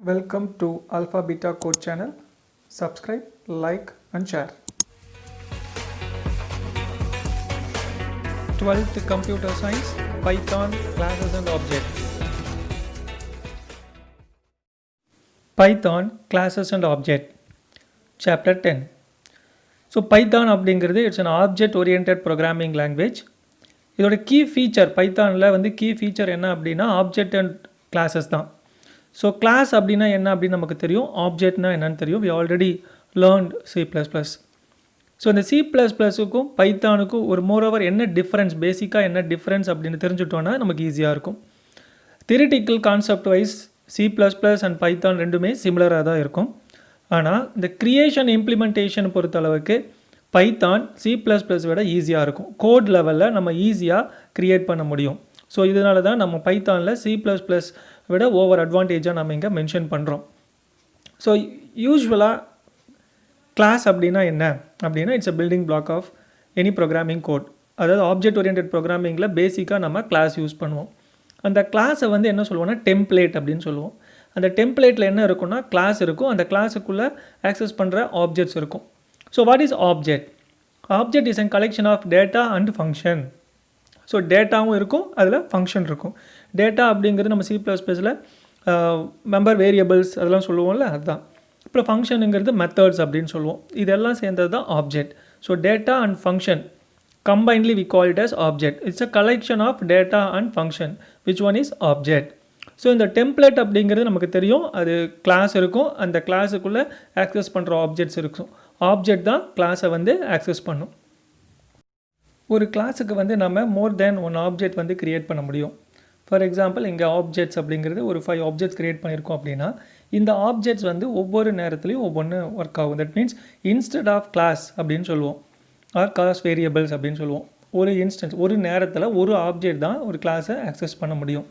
Welcome to Alpha Beta Code channel. Subscribe, like and share. 12th Computer Science, Python, Classes and Objects. Python, Classes and Object. Chapter 10. So Python அப்படிங்கிறது it's an object oriented programming language. இதோட key feature பைத்தானில் வந்து key feature என்ன அப்படின்னா object and classes தான். So class அப்படின்னா என்ன அப்படின்னு நமக்கு தெரியும், ஆப்ஜெக்ட்னா என்னன்னு தெரியும். We already learnt C++. So இந்த C++க்கும் பைத்தானுக்கும் ஒரு மோரோவர் என்ன டிஃப்ரென்ஸ், பேசிக்காக என்ன டிஃப்ரென்ஸ் அப்படின்னு தெரிஞ்சுட்டோன்னா நமக்கு ஈஸியாக இருக்கும். Theoretical concept wise C++ and Python ரெண்டுமே சிமிலராக தான் இருக்கும். ஆனால் இந்த க்ரியேஷன் இம்ப்ளிமெண்டேஷன் பொறுத்தளவுக்கு பைத்தான் C++ விட ஈஸியாக இருக்கும். கோட் லெவலில் நம்ம ஈஸியாக க்ரியேட் பண்ண முடியும். ஸோ இதனால தான் நம்ம பைத்தானில் C++ விட ஓவர் அட்வான்டேஜாக நம்ம இங்கே மென்ஷன் பண்ணுறோம். ஸோ யூஸ்வலாக கிளாஸ் அப்படின்னா என்ன அப்படின்னா it's a building block of any programming code. அதாவது ஆப்ஜெக்ட் ஓரியன்டட் ப்ரோக்ராமிங்கில் பேசிக்காக நம்ம கிளாஸ் யூஸ் பண்ணுவோம். அந்த கிளாஸை வந்து என்ன சொல்லுவோம்னா டெம்ப்ளேட் அப்படின்னு சொல்லுவோம். அந்த டெம்ப்ளேட்டில் என்ன இருக்குன்னா கிளாஸ் இருக்கும், அந்த கிளாஸுக்குள்ளே ஆக்சஸ் பண்ணுற ஆப்ஜெக்ட்ஸ் இருக்கும். So what is object? Object is a collection of data and function. So டேட்டாவும் இருக்கும், அதில் ஃபங்க்ஷன் இருக்கும். டேட்டா அப்படிங்கிறது நம்ம C++ல் மெம்பர் வேரியபிள்ஸ் அதெல்லாம் சொல்லுவோம்ல, அதுதான். அப்புறம் ஃபங்க்ஷனுங்கிறது மெத்தட்ஸ் அப்படின்னு சொல்லுவோம். இதெல்லாம் சேர்ந்தது தான் object. So data and function combinedly we call it as object. It's a collection of data and function. Which one is object? So இந்த டெம்ப்ளேட் அப்படிங்கிறது நமக்கு தெரியும், அது கிளாஸ் இருக்கும், அந்த கிளாஸுக்குள்ளே ஆக்சஸ் பண்ணுற ஆப்ஜெக்ட்ஸ் இருக்கும். ஆப்ஜெக்ட் தான் கிளாஸை வந்து ஆக்சஸ் பண்ணும். ஒரு கிளாஸுக்கு வந்து நம்ம மோர் தேன் ஒன் ஆப்ஜெக்ட் வந்து க்ரியேட் பண்ண முடியும். ஃபார் எக்ஸாம்பிள் இங்கே ஆப்ஜெக்ட்ஸ் அப்படிங்கிறது ஒரு 5 ஆப்ஜெக்ட்ஸ் க்ரியேட் பண்ணியிருக்கோம் அப்படின்னா இந்த ஆப்ஜெக்ட்ஸ் வந்து ஒவ்வொரு நேரத்துலையும் ஒவ்வொன்று ஒர்க் ஆகும். That means instead of class அப்படின்னு சொல்லுவோம், ஆர் கிளாஸ் வேரியபிள்ஸ் அப்படின்னு சொல்லுவோம். ஒரு இன்ஸ்டன்ஸ் ஒரு நேரத்தில் ஒரு ஆப்ஜெக்ட் தான் ஒரு கிளாஸை ஆக்சஸ் பண்ண முடியும்.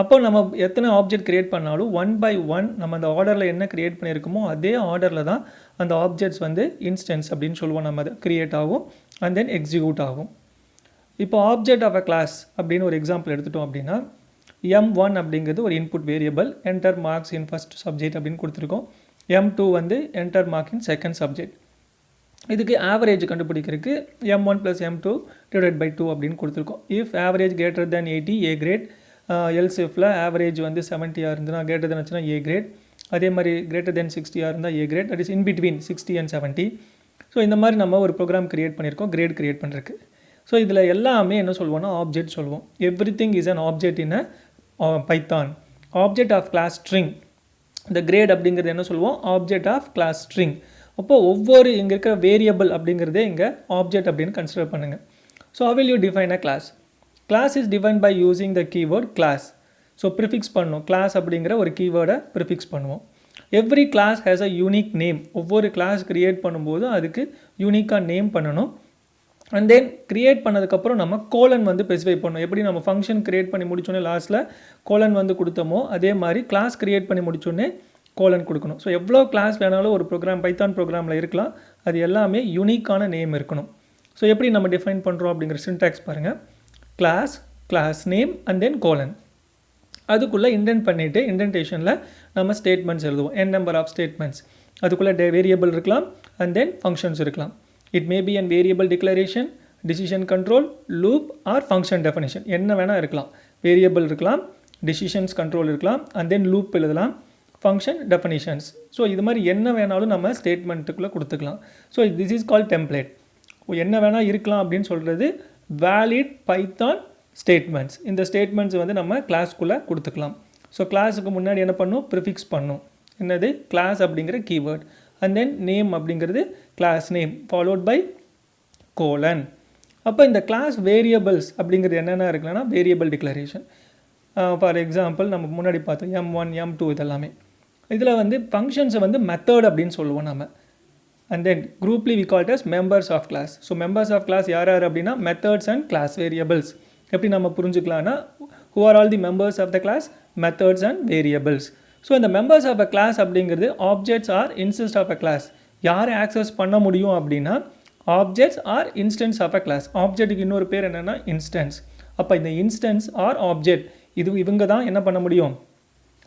அப்போ நம்ம எத்தனை ஆப்ஜெக்ட் க்ரியேட் பண்ணாலும் 1 by 1 நம்ம அந்த ஆர்டரில் என்ன க்ரியேட் பண்ணியிருக்கோமோ அதே ஆர்டரில் தான் அந்த ஆப்ஜெக்ட்ஸ் வந்து இன்ஸ்டன்ஸ் அப்படின்னு சொல்லுவோம். நம்ம அதை க்ரியேட் ஆகும் அண்ட் தென் எக்ஸிக்யூட் ஆகும். இப்போ ஆப்ஜெக்ட் ஆஃப் அ கிளாஸ் அப்படின்னு ஒரு எக்ஸாம்பிள் எடுத்துட்டோம் அப்படின்னா M1 அப்படிங்கிறது ஒரு input variable, enter marks in first subject அப்படின்னு கொடுத்துருக்கோம். M2 வந்து enter mark in second subject. இதுக்கு ஆவரேஜ் கண்டுபிடிக்கிறதுக்கு M1 + M2 / 2 அப்படின்னு கொடுத்துருக்கோம். If average greater than 80 A grade, else இஃபில் ஆவரேஜ் வந்து 70 இருந்ததுன்னா greater than ஆச்சுன்னா A கிரேட், அதே மாதிரி greater than 60 இருந்தால் A grade, that is in between 60 and 70. So இந்த மாதிரி நம்ம ஒரு ப்ரோக்ராம் க்ரியேட் பண்ணியிருக்கோம் கிரேட் க்ரியேட் பண்ணுறதுக்கு. ஸோ இதில் எல்லாமே என்ன சொல்லுவோம்னா ஆப்ஜெக்ட் சொல்லுவோம். Everything is an object in a Python. Object of class string. இந்த கிரேட் அப்படிங்கிறது என்ன சொல்லுவோம், ஆப்ஜெக்ட் ஆஃப் கிளாஸ் ஸ்ட்ரிங். அப்போது ஒவ்வொரு இங்கே இருக்கிற வேரியபிள் அப்படிங்கிறதே இங்கே ஆப்ஜெக்ட் அப்படின்னு கன்சிடர் பண்ணுங்கள். So how will you define a class? Class is defined by using the keyword class. So prefix பண்ணும், கிளாஸ் அப்படிங்கிற ஒரு கீவேர்டை ப்ரிஃபிக்ஸ் பண்ணுவோம். Every class has a unique name. ஒவ்வொரு கிளாஸ் க்ரியேட் பண்ணும்போது அதுக்கு யூனிக்காக நேம் பண்ணணும். அண்ட் தென் க்ரியேட் பண்ணதுக்கப்புறம் நம்ம கோலன் வந்து ஸ்பெசிஃபை பண்ணணும். எப்படி நம்ம ஃபங்க்ஷன் க்ரியேட் பண்ணி முடிச்சோன்னே லாஸ்ட்டில் கோலன் வந்து கொடுத்தோமோ அதே மாதிரி கிளாஸ் க்ரியேட் பண்ணி முடிச்சோன்னே கோலன் கொடுக்கணும். ஸோ எவ்வளோ கிளாஸ் வேணாலும் ஒரு ப்ரோக்ராம் பைத்தான் ப்ரோக்ராமில் இருக்கலாம், அது எல்லாமே யூனிக்கான நேம் இருக்கணும். ஸோ எப்படி நம்ம டிஃபைன் பண்ணுறோம் அப்படிங்கிற சின்டாக்ஸ் பாருங்கள். Class, class name and then colon. அதுக்குள்ளே இண்டென்ட் பண்ணிவிட்டு இண்டென்டேஷனில் நம்ம ஸ்டேட்மெண்ட்ஸ் எழுதுவோம். n number of statements. அதுக்குள்ளே வேரியபிள் இருக்கலாம் அண்ட் தென் ஃபங்க்ஷன்ஸ் இருக்கலாம். It may be an variable declaration, decision control, loop or function definition. என்ன வேணால் இருக்கலாம். வேரியபிள் இருக்கலாம், டிசிஷன்ஸ் கண்ட்ரோல் இருக்கலாம் அண்ட் தென் லூப் எழுதலாம், ஃபங்க்ஷன் டெஃபினிஷன்ஸ். ஸோ இது மாதிரி என்ன வேணாலும் நம்ம ஸ்டேட்மெண்ட்டுக்குள்ளே கொடுத்துக்கலாம். So this is called template. என்ன வேணால் இருக்கலாம் அப்படின்னு சொல்கிறது வேலிட் பைத்தான் ஸ்டேட்மெண்ட்ஸ். இந்த ஸ்டேட்மெண்ட்ஸ் வந்து நம்ம கிளாஸ்க்குள்ளே கொடுத்துக்கலாம். ஸோ கிளாஸுக்கு முன்னாடி என்ன பண்ணும், ப்ரிஃபிக்ஸ் பண்ணும். என்னது, கிளாஸ் அப்படிங்கிற கீவேர்ட் அண்ட் தென் நேம் அப்படிங்கிறது class name followed by colon. அப்போ இந்த கிளாஸ் வேரியபிள்ஸ் அப்படிங்கிறது என்னென்ன இருக்குன்னா வேரியபிள் டிக்ளரேஷன். ஃபார் எக்ஸாம்பிள் நம்ம முன்னாடி பார்த்தோம் M1 M2 இதெல்லாமே. இதில் வந்து ஃபங்க்ஷன்ஸை வந்து மெத்தட் அப்படின்னு சொல்லுவோம் நம்ம. அண்ட் தென் குரூப்லி we call it as members of class. So members of class யார் யார் அப்படின்னா மெத்தட்ஸ் அண்ட் கிளாஸ் வேரியபிள்ஸ். எப்படி நம்ம புரிஞ்சுக்கலாம்னா who are all the members of the class? Methods and variables. So இந்த மெம்பர்ஸ் ஆஃப் அ கிளாஸ் அப்படிங்கிறது objects are instance of a class. யாரை access பண்ண முடியும் அப்படின்னா objects are instance of a class. ஆப்ஜெக்ட்டுக்கு இன்னொரு பேர் என்னென்னா இன்ஸ்டன்ஸ். அப்போ இந்த இன்ஸ்டன்ஸ் ஆர் ஆப்ஜெக்ட் இவங்க தான் என்ன பண்ண முடியும்,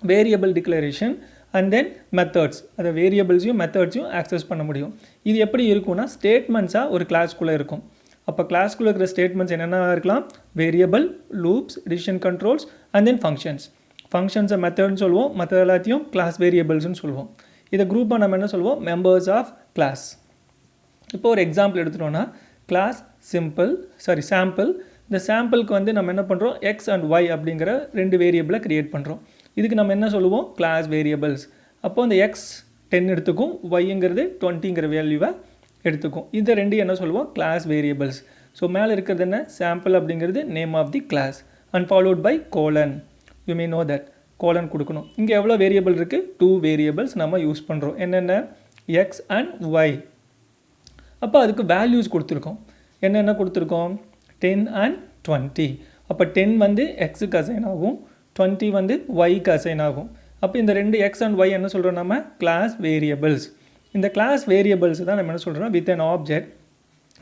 variable declaration and then methods, அதை வேரியபிள்ஸையும் மெத்தட்ஸையும் ஆக்சஸ் பண்ண முடியும். இது எப்படி இருக்கும்னா ஸ்டேட்மெண்ட்ஸாக ஒரு கிளாஸ்க்குள்ளே இருக்கும். அப்போ கிளாஸ்க்குள்ளே இருக்கிற ஸ்டேட்மெண்ட்ஸ் என்னென்ன இருக்கலாம்? Variable, loops, decision controls and then functions. ஃபங்க்ஷன்ஸை மெத்தட்னு சொல்லுவோம், மற்ற எல்லாத்தையும் கிளாஸ் வேரியபிள்ஸ்னு சொல்லுவோம். இதை குரூப்பாக நம்ம என்ன சொல்லுவோம்? Members of class. இப்போ ஒரு எக்ஸாம்பிள் எடுத்துட்டோம்னா கிளாஸ் சாம்பிள். இந்த சாம்பிளுக்கு வந்து நம்ம என்ன பண்ணுறோம்? எக்ஸ் அண்ட் ஒய் அப்படிங்கிற 2 வேரியபிளை க்ரியேட் பண்ணுறோம். இதுக்கு நம்ம என்ன சொல்லுவோம்? Class variables. அப்போது அந்த எக்ஸ் 10 எடுத்துக்கும், ஒய்ங்கிறது 20ங்கிற வேல்யூவை எடுத்துக்கும். இந்த 2 என்ன சொல்லுவோம்? Class variables. ஸோ மேலே இருக்கிறது என்ன? சாம்பிள் அப்படிங்கிறது name of the class and followed by colon. You may know that colon கொடுக்கணும். இங்கே எவ்வளோ வேரியபிள் இருக்குது? 2 வேரியபிள்ஸ் நம்ம யூஸ் பண்ணுறோம். என்னென்ன? X and y. அப்போ அதுக்கு வேல்யூஸ் கொடுத்துருக்கோம். என்னென்ன கொடுத்துருக்கோம்? 10 and 20. அப்போ 10 வந்து எக்ஸுக்கு அசைன் ஆகும், 20 வந்து ஒய்க்கு அசைன் ஆகும். அப்போ இந்த 2 எக்ஸ் அண்ட் ஒய் என்ன சொல்கிறோம்? நம்ம கிளாஸ் வேரியபிள்ஸ். இந்த கிளாஸ் வேரியபிள்ஸ் தான் நம்ம என்ன சொல்கிறோம்? With an object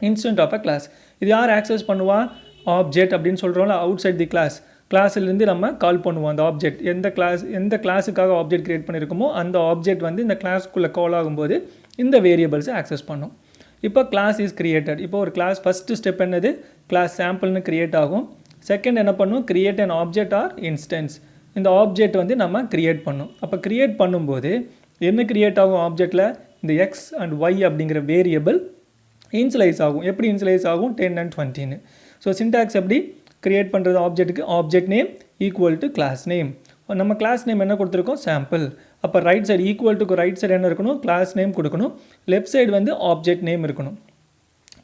instant of a class. இது யார் ஆக்சஸ் பண்ணுவா? ஆப்ஜெக்ட் அப்படின்னு சொல்கிறோம்ல, அவுட் சைட் தி கிளாஸ். கிளாஸிலேருந்து நம்ம கால் பண்ணுவோம் அந்த ஆப்ஜெக்ட். எந்த கிளாஸுக்காக ஆப்ஜெக்ட் க்ரியேட் பண்ணியிருக்கோமோ அந்த ஆப்ஜெக்ட் வந்து இந்த கிளாஸ்க்குள்ளே கால் ஆகும்போது இந்த வேரியபிள்ஸை ஆக்சஸ் பண்ணும். இப்போ கிளாஸ் இஸ் கிரியேட்டட். இப்போ ஒரு கிளாஸ் ஃபஸ்ட்டு ஸ்டெப் என்னது? கிளாஸ் சாம்பிள்னு கிரியேட் ஆகும். செகண்ட் என்ன பண்ணும்? Create an object or instance. இந்த ஆப்ஜெக்ட் வந்து நம்ம கிரியேட் பண்ணும். அப்போ கிரியேட் பண்ணும்போது என்ன கிரியேட் ஆகும்? ஆப்ஜெக்டில் இந்த எக்ஸ் அண்ட் ஒய் அப்படிங்கிற வேரியபிள் இன்சலைஸ் ஆகும். எப்படி இன்சலைஸ் ஆகும்? 10 and 20ன்னு. ஸோ சின்டாக்ஸ் எப்படி கிரியேட் பண்ணுறது? ஆப்ஜெக்ட்டுக்கு object name equal to class name. நம்ம கிளாஸ் நேம் என்ன கொடுத்துருக்கோம்? சாம்பிள். அப்போ ரைட் சைடு ஈக்குவல் டுக்கு ரைட் சைடு என்ன இருக்கணும்? கிளாஸ் நேம் கொடுக்கணும். லெஃப்ட் சைடு வந்து ஆப்ஜெக்ட் நேம் இருக்கணும்.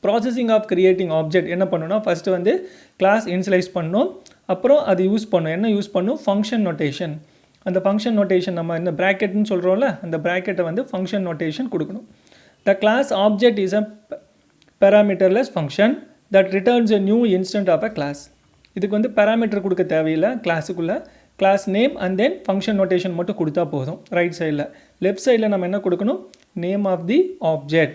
ப்ராசஸிங் ஆஃப் கிரியேட்டிங் ஆப்ஜெக்ட் என்ன பண்ணணும்னா ஃபஸ்ட்டு வந்து கிளாஸ் இன்சலைஸ் பண்ணணும். அப்புறம் அது யூஸ் பண்ணும். என்ன யூஸ் பண்ணும்? Function notation. அந்த ஃபங்க்ஷன் நோட்டேஷன் நம்ம இந்த ப்ராக்கெட்னு சொல்கிறோம்ல, அந்த ப்ராக்கெட்டை வந்து ஃபங்க்ஷன் நோட்டேஷன் கொடுக்கணும். The class object is a parameterless function that returns a new instant of a class. இதுக்கு வந்து பேராமீட்டர் கொடுக்க தேவையில்லை. கிளாஸுக்குள்ளே class name and then function notation மட்டும் கொடுத்தா போதும். ரைட் சைடில். லெஃப்ட் சைடில் நம்ம என்ன கொடுக்கணும்? Name of the object.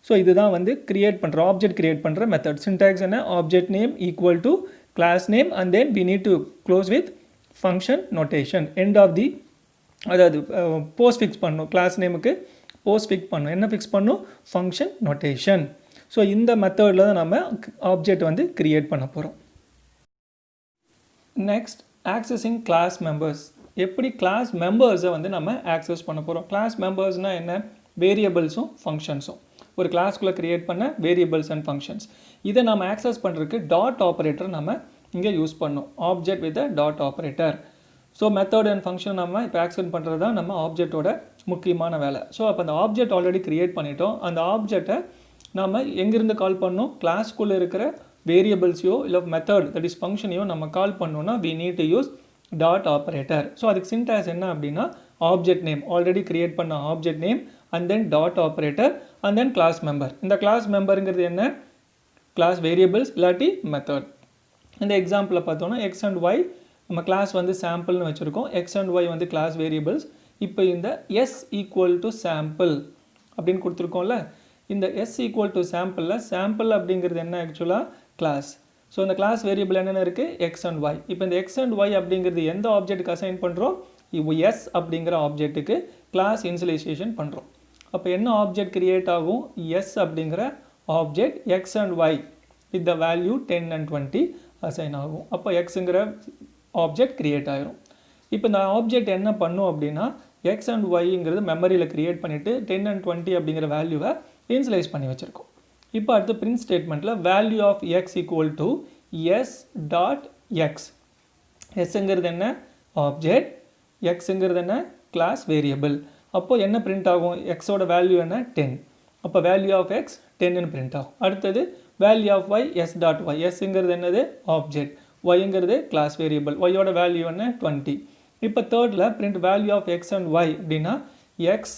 So இதுதான் வந்து கிரியேட் பண்ணுற ஆப்ஜெக்ட் கிரியேட் பண்ணுற மெத்தட். சின்டாக்ஸ் என்ன? Object name equal to class name and then we need to close with function notation. End of the அதாவது போஸ்ட் ஃபிக்ஸ் பண்ணணும். கிளாஸ் நேமுக்கு postfix பண்ணணும். என்ன ஃபிக்ஸ் பண்ணணும்? Function notation. ஸோ இந்த மெத்தடில் தான் நம்ம ஆப்ஜெக்ட் வந்து கிரியேட் பண்ண போகிறோம். Next accessing class members. எப்படி கிளாஸ் மெம்பர்ஸை வந்து நம்ம ஆக்சஸ் பண்ண போகிறோம்? கிளாஸ் மெம்பர்ஸ்னால் என்ன? வேரியபிள்ஸும் ஃபங்க்ஷன்ஸும். ஒரு கிளாஸ்க்குள்ளே கிரியேட் பண்ண வேரியபிள்ஸ் அண்ட் ஃபங்க்ஷன்ஸ். இதை நம்ம ஆக்சஸ் பண்ணுறதுக்கு டாட் ஆப்ரேட்டர் நம்ம இங்கே யூஸ் பண்ணோம். Object with dot operator. So method and function நம்ம இப்போ ஆக்சஸ் பண்ணுறது தான் நம்ம ஆப்ஜெக்டோட முக்கியமான வேலை. ஸோ அப்போ அந்த ஆப்ஜெக்ட் ஆல்ரெடி கிரியேட் பண்ணிட்டோம். அந்த ஆப்ஜெக்டை நம்ம எங்கேருந்து கால் பண்ணோம்? கிளாஸ்க்குள்ளே இருக்கிற வேரியபிள்ஸையோ இல்லை மெத்தட் தட் இஸ் ஃபங்க்ஷனையோ நம்ம கால் பண்ணோன்னா we need to use dot operator. So அதுக்கு சின்டாக்ஸ் என்ன அப்படின்னா ஆப்ஜெக்ட் நேம், ஆல்ரெடி கிரியேட் பண்ண object name and then dot operator and then class member. இந்த கிளாஸ் மெம்பருங்கிறது என்ன? கிளாஸ் வேரியபிள்ஸ் இல்லாட்டி மெத்தட். இந்த எக்ஸாம்பிளில் பார்த்தோன்னா எக்ஸ் அண்ட் ஒய் நம்ம கிளாஸ் வந்து சாம்பிள்னு வச்சுருக்கோம். எக்ஸ் அண்ட் ஒய் வந்து கிளாஸ் வேரியபிள்ஸ். இப்போ இந்த எஸ் ஈக்குவல் டு சாம்பிள் அப்படின்னு கொடுத்துருக்கோம்ல, இந்த எஸ் ஈக்குவல் டு சாம்பிளில் சாம்பிள் அப்படிங்கிறது என்ன? ஆக்சுவலாக கிளாஸ். ஸோ இந்த கிளாஸ் வேரியபிள் என்னென்ன இருக்குது? X and y. இப்போ இந்த எக்ஸ் அண்ட் ஒய் அப்படிங்கிறது எந்த ஆப்ஜெக்ட்டுக்கு அசைன் பண்ணுறோம்? இப்போ எஸ் அப்படிங்கிற ஆப்ஜெக்ட்டுக்கு கிளாஸ் இனிஷியலைசேஷன் பண்ணுறோம். அப்போ என்ன ஆப்ஜெக்ட் கிரியேட் ஆகும்? எஸ் அப்படிங்கிற object x and y with the value 10 and 20 assign ஆகும். அப்போ எக்ஸுங்கிற ஆப்ஜெக்ட் கிரியேட் ஆகிரும். இப்போ இந்த ஆப்ஜெக்ட் என்ன பண்ணும் அப்படின்னா எக்ஸ் அண்ட் ஒய்ங்கிறது மெமரியில் கிரியேட் பண்ணிவிட்டு 10 and 20 அப்படிங்கிற வேல்யூவை இனிஷியலைஸ் பண்ணி வச்சுருக்கோம். இப்போ அடுத்து பிரிண்ட் ஸ்டேட்மெண்ட்டில் value of X equal to S dot X. எஸ்ங்கிறது என்ன? ஆப்ஜெக்ட். எக்ஸுங்கிறது என்ன? Class variable. அப்போது என்ன பிரிண்ட் ஆகும்? எக்ஸோட வேல்யூ என்ன? 10. அப்போ வேல்யூ ஆஃப் எக்ஸ் 10ன்னு பிரிண்ட் ஆகும். அடுத்தது value of Y S dot Y. எஸ்ங்கிறது என்னது? ஆப்ஜெக்ட். ஒய்ங்கிறது கிளாஸ் வேரியபிள். ஒய்யோட வேல்யூ என்ன? 20. இப்போ தேர்டில் print value of X and Y அப்படின்னா X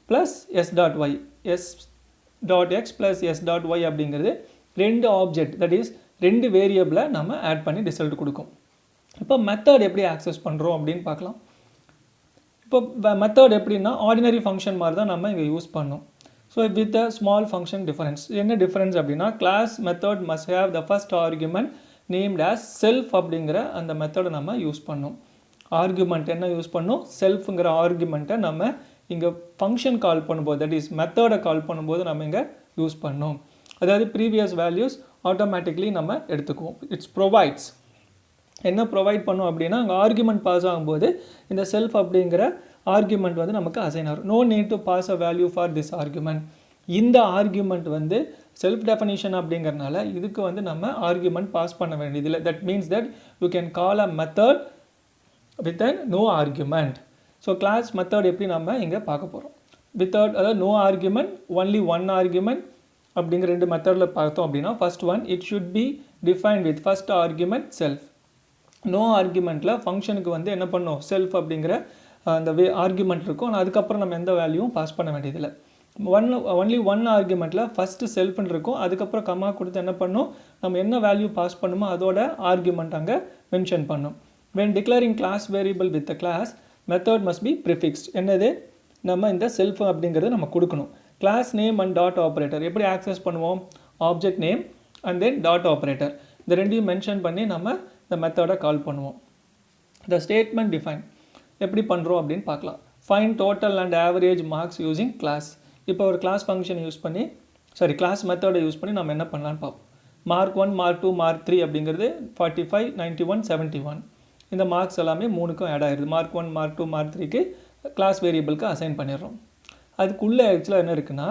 plus S dot Y. S dot X plus S dot Y அப்படிங்கிறது 2 ஆப்ஜெக்ட் தட் இஸ் 2 வேரியபிளை நம்ம ஆட் பண்ணி ரிசல்ட் கொடுக்கும். இப்போ மெத்தட் எப்படி ஆக்சஸ் பண்ணுறோம் அப்படின்னு பார்க்கலாம். இப்போ மெத்தட் எப்படின்னா ஆர்டினரி ஃபங்க்ஷன் மாதிரி தான் நம்ம இங்கே யூஸ் பண்ணோம். So with a small function difference. என்ன டிஃபரன்ஸ் அப்படின்னா class method must have the first argument named as self அப்படிங்கிற அந்த மெத்தடை நம்ம யூஸ் பண்ணோம். ஆர்குமெண்ட் என்ன யூஸ் பண்ணோம், செல்ஃப்ங்கிற ஆர்குமெண்ட்டை நம்ம இங்கே ஃபங்க்ஷன் கால் பண்ணும்போது, தட் இஸ் மெத்தடை கால் பண்ணும்போது நம்ம இங்கே யூஸ் பண்ணோம். அதாவது ப்ரீவியஸ் வேல்யூஸ் ஆட்டோமேட்டிக்லி நம்ம எடுத்துக்குவோம். இட்ஸ் ப்ரொவைட்ஸ் என்ன ப்ரொவைட் பண்ணும் அப்படின்னா, அங்கே ஆர்குமெண்ட் பாஸ் ஆகும்போது இந்த செல்ஃப் அப்படிங்கிற ஆர்குமெண்ட் வந்து நமக்கு அசைன் ஆகும். No need to pass a value for this argument. இந்த ஆர்குமெண்ட் வந்து செல்ஃப் டெஃபினிஷன் அப்படிங்கிறனால இதுக்கு வந்து நம்ம ஆர்குமெண்ட் பாஸ் பண்ண வேண்டியதில்லை. That means that you can call a method with a no argument. So class method எப்படி நம்ம இங்கே பார்க்க போகிறோம். வித்தவுட், அதாவது no argument, only one argument அப்படிங்கிற ரெண்டு மெத்தடில் பார்த்தோம் அப்படின்னா, first one it should be define with first argument self. No ஆர்குமெண்ட்டில் ஃபங்க்ஷனுக்கு வந்து என்ன பண்ணோம், செல்ஃப் அப்படிங்கிற அந்த ஆர்குமெண்ட் இருக்கும். ஆனால் அதுக்கப்புறம் நம்ம எந்த வேல்யூவும் பாஸ் பண்ண வேண்டியதில்லை. ஒன்லி ஒன் ஆர்குமெண்ட்டில் ஃபஸ்ட்டு செல்ஃப்னு இருக்கும், அதுக்கப்புறம் கமா கொடுத்து என்ன பண்ணோம், நம்ம என்ன வேல்யூ பாஸ் பண்ணுமோ அதோட ஆர்குமெண்ட் அங்கே மென்ஷன் பண்ணும். when declaring class variable with the class method must be prefixed. என்னது, நம்ம இந்த செல்ஃப் அப்படிங்கிறது நம்ம கொடுக்கணும். Class name and dot operator எப்படி ஆக்சஸ் பண்ணுவோம், object name and then dot operator, இந்த ரெண்டையும் மென்ஷன் பண்ணி நம்ம இந்த மெத்தடை கால் பண்ணுவோம். the statement define எப்படி பண்ணுறோம் அப்படின்னு பார்க்கலாம். find total and average marks using class. இப்போ ஒரு கிளாஸ் ஃபங்க்ஷன் யூஸ் பண்ணி, கிளாஸ் மெத்தடை யூஸ் பண்ணி நம்ம என்ன பண்ணலான்னு பார்ப்போம். மார்க் 1, மார்க் 2, மார்க் 3 அப்படிங்கிறது 45, 91, 71. இந்த மார்க்ஸ் எல்லாமே மூணுக்கும் ஆட் ஆகிடுது. மார்க் 1, மார்க் 2, மார்க் 3க்கு கிளாஸ் வேரியபிளுக்கு அசைன் பண்ணிடுறோம். அதுக்குள்ளே ஆக்சுவலாக என்ன இருக்குன்னா,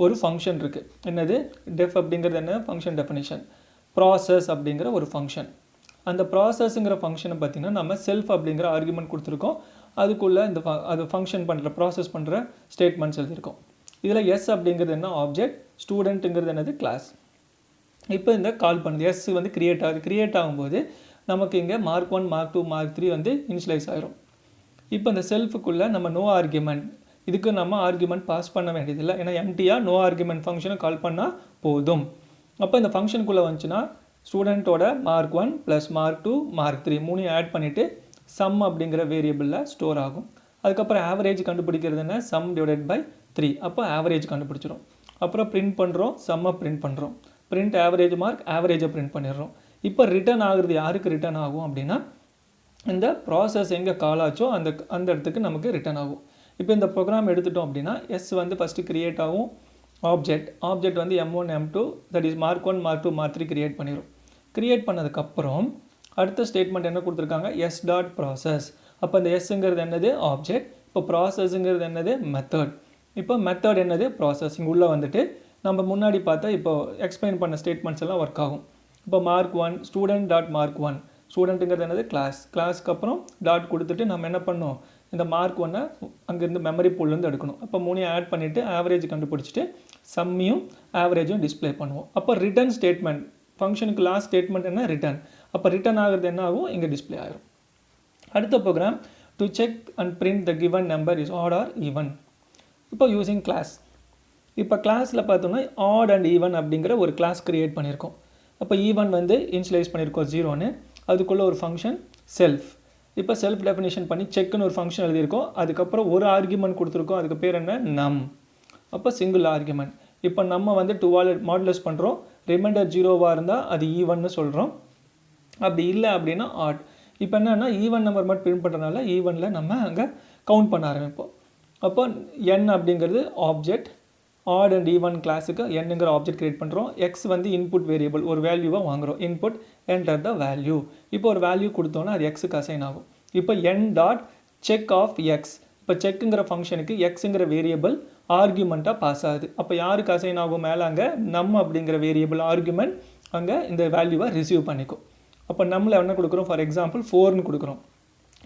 ஒரு ஃபங்க்ஷன் இருக்குது. என்னது, டெஃப் அப்படிங்கிறது என்ன, ஃபங்க்ஷன் டெஃபினிஷன். ப்ராசஸ் அப்படிங்கிற ஒரு ஃபங்க்ஷன். அந்த ப்ராசஸ்ங்கிற ஃபங்க்ஷனை பார்த்திங்கன்னா நம்ம செல்ஃப் அப்படிங்கிற ஆர்குமெண்ட் கொடுத்துருக்கோம். அதுக்குள்ளே இந்த அது ஃபங்க்ஷன் பண்ணுற ப்ராசஸ் பண்ணுற ஸ்டேட்மெண்ட்ஸ் எழுதியிருக்கோம். இதில் எஸ் அப்படிங்கிறது என்ன, ஆப்ஜெக்ட். ஸ்டூடெண்ட்டுங்கிறது என்னது, கிளாஸ். இப்போ இந்த கால் பண்ணுது, எஸ் வந்து கிரியேட் ஆகும்போது நமக்கு இங்கே மார்க் 1, மார்க் 2, மார்க் 3 வந்து இனிஷியலைஸ் ஆகிரும். இப்போ இந்த செல்ஃபுக்குள்ளே நம்ம நோ ஆர்குமெண்ட், இதுக்கு நம்ம ஆர்குமெண்ட் பாஸ் பண்ண வேண்டியதில்லை. ஏன்னா எம்டியாக நோ ஆர்குமெண்ட் ஃபங்க்ஷனை கால் பண்ணால் போதும். அப்போ இந்த ஃபங்க்ஷனுக்குள்ளே வந்துச்சுன்னா ஸ்டூடெண்ட்டோட மார்க் 1 ப்ளஸ் மார்க் 2, மார்க் 3 மூணையும் ஆட் பண்ணிவிட்டு சம் அப்படிங்கிற வேரியபிளில் ஸ்டோர் ஆகும். அதுக்கப்புறம் ஆவரேஜ் கண்டுபிடிக்கிறது என்ன, சம் டிவைடட் பை 3. அப்போ ஆவரேஜ் கண்டுபிடிச்சிடும். அப்புறம் பிரிண்ட் பண்ணுறோம், சம்மை பிரிண்ட் பண்ணுறோம். பிரிண்ட் ஆவரேஜ் மார்க், ஆவரேஜை பிரிண்ட் பண்ணிடுறோம். இப்போ ரிட்டர்ன் ஆகுறது யாருக்கு ரிட்டர்ன் ஆகும் அப்படின்னா, இந்த ப்ராசஸ் எங்கே கால் ஆச்சோ அந்த இடத்துக்கு நமக்கு ரிட்டர்ன் ஆகும். இப்போ இந்த ப்ரோக்ராம் எடுத்துட்டோம் அப்படின்னா, எஸ் வந்து ஃபஸ்ட்டு கிரியேட் ஆகும். ஆப்ஜெக்ட் வந்து M1, M2, that is mark 1, mark 2, mark 3 create பண்ணிடும். கிரியேட் பண்ணதுக்கப்புறம் அடுத்த ஸ்டேட்மெண்ட் என்ன கொடுத்துருக்காங்க, எஸ் டாட் ப்ராசஸ். அப்போ இந்த எஸ்ங்கிறது என்னது, ஆப்ஜெக்ட். இப்போ ப்ராசஸ்ங்கிறது என்னது, மெத்தட். இப்போ மெத்தட் என்னது, ப்ராசஸிங் உள்ளே வந்துட்டு நம்ம முன்னாடி பார்த்தா இப்போ எக்ஸ்பிளைன் பண்ண ஸ்டேட்மெண்ட்ஸ் எல்லாம் ஒர்க் ஆகும். இப்போ மார்க் 1, ஸ்டூடெண்ட் டாட் மார்க் 1, ஸ்டூடெண்ட்டுங்கிறது என்னது, கிளாஸ்க்கு அப்புறம் டாட் கொடுத்துட்டு நம்ம என்ன பண்ணோம், இந்த மார்க் 1 அங்கேருந்து மெமரி பூல்லேருந்து எடுக்கணும். அப்போ மூணையும் ஆட் பண்ணிவிட்டு ஆவரேஜ் கண்டுபிடிச்சிட்டு சம்மையும் ஆவரேஜும் டிஸ்பிளே பண்ணுவோம். அப்போ ரிட்டர்ன் ஸ்டேட்மெண்ட், ஃபங்க்ஷனுக்கு லாஸ்ட் ஸ்டேட்மெண்ட் என்ன, ரிட்டர்ன். அப்போ ரிட்டர்ன் ஆகிறது என்ன ஆகும், இங்கே டிஸ்பிளே ஆகிரும். அடுத்த program to check and print the given number is odd or even. இப்போ யூஸிங் கிளாஸ். இப்போ கிளாஸில் பார்த்தோம்னா ஆட் அண்ட் ஈவன் அப்படிங்கிற ஒரு கிளாஸ் கிரியேட் பண்ணியிருக்கோம். அப்போ ஈவன் வந்து இனிஷியலைஸ் பண்ணியிருக்கோம் 0ன்னு. அதுக்குள்ளே ஒரு ஃபங்க்ஷன் செல்ஃப். இப்போ செல்ஃப் டெஃபினிஷன் பண்ணி செக்குன்னு ஒரு ஃபங்க்ஷன் எழுதியிருக்கோம். அதுக்கப்புறம் ஒரு ஆர்குமெண்ட் கொடுத்துருக்கோம், அதுக்கு பேர் என்ன, நம். அப்போ சிங்கிள் ஆர்குமெண்ட். இப்போ நம்ம வந்து 2ஆல் மாடுலஸ் பண்ணுறோம். ரிமைண்டர் 0வாக இருந்தால் அது ஈவன்னு சொல்கிறோம். அப்படி இல்லை அப்படின்னா ஆட். இப்போ என்னென்னா ஈவன் நம்பர் மட்டும் பிரிண்ட் பண்ணுறதுனால ஈவனில் நம்ம அங்கே கவுண்ட் பண்ண ஆரம்பிப்போம். அப்போ n அப்படிங்கிறது ஆப்ஜெக்ட். ஆட் அண்ட் ஈவன் கிளாஸுக்கு என்னங்கிற ஆப்ஜெக்ட் கிரியேட் பண்ணுறோம். எக்ஸ் வந்து இன்புட் வேரியபிள், ஒரு வேல்யூவாக வாங்குகிறோம். Input enter the value. இப்போ ஒரு வேல்யூ கொடுத்தோன்னா அது எக்ஸுக்கு அசைன் ஆகும். இப்போ n dot check of x. இப்போ செக்குங்கிற ஃபங்க்ஷனுக்கு எக்ஸுங்கிற வேரியபிள் ஆர்குமெண்ட்டாக பாஸ் ஆகுது. அப்போ யாருக்கு அசைன் ஆகும், மேலே அங்கே நம் அப்படிங்கிற வேரியபிள் ஆர்குமெண்ட் அங்கே இந்த வேல்யூவை ரிசீவ் பண்ணிக்கும். அப்போ நம்மள என்ன கொடுக்குறோம், ஃபார் எக்ஸாம்பிள் 4ன்னு கொடுக்குறோம்.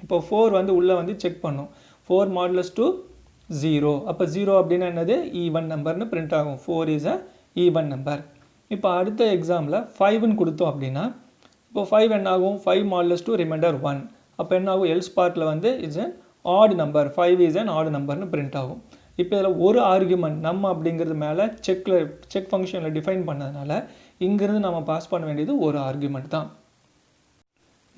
இப்போ 4 வந்து உள்ளே வந்து செக் பண்ணும். 4 மாடுலஸ் டு 0. அப்போ 0 அப்படின்னா என்னது, ஈவன் நம்பர்னு பிரிண்ட் ஆகும். 4 இஸ் அ ஈவன் நம்பர். இப்போ அடுத்த எக்ஸாம்பிள் 5ன்னு கொடுத்தோம் அப்படின்னா, இப்போ 5 என்ன ஆகும், 5 மாடுலஸ் டு ரிமைண்டர் 1. அப்போ என்ன ஆகும், எல்ஸ் பார்ட்டில் வந்து it's an odd number, 5 is an odd நம்பர்னு பிரிண்ட் ஆகும். இப்போ இதில் ஒரு ஆர்குமெண்ட் நம்ம அப்படிங்கிறது மேலே செக் ஃபங்க்ஷனில் டிஃபைன் பண்ணதுனால இங்கிருந்து நம்ம பாஸ் பண்ண வேண்டியது ஒரு ஆர்குமெண்ட் தான்.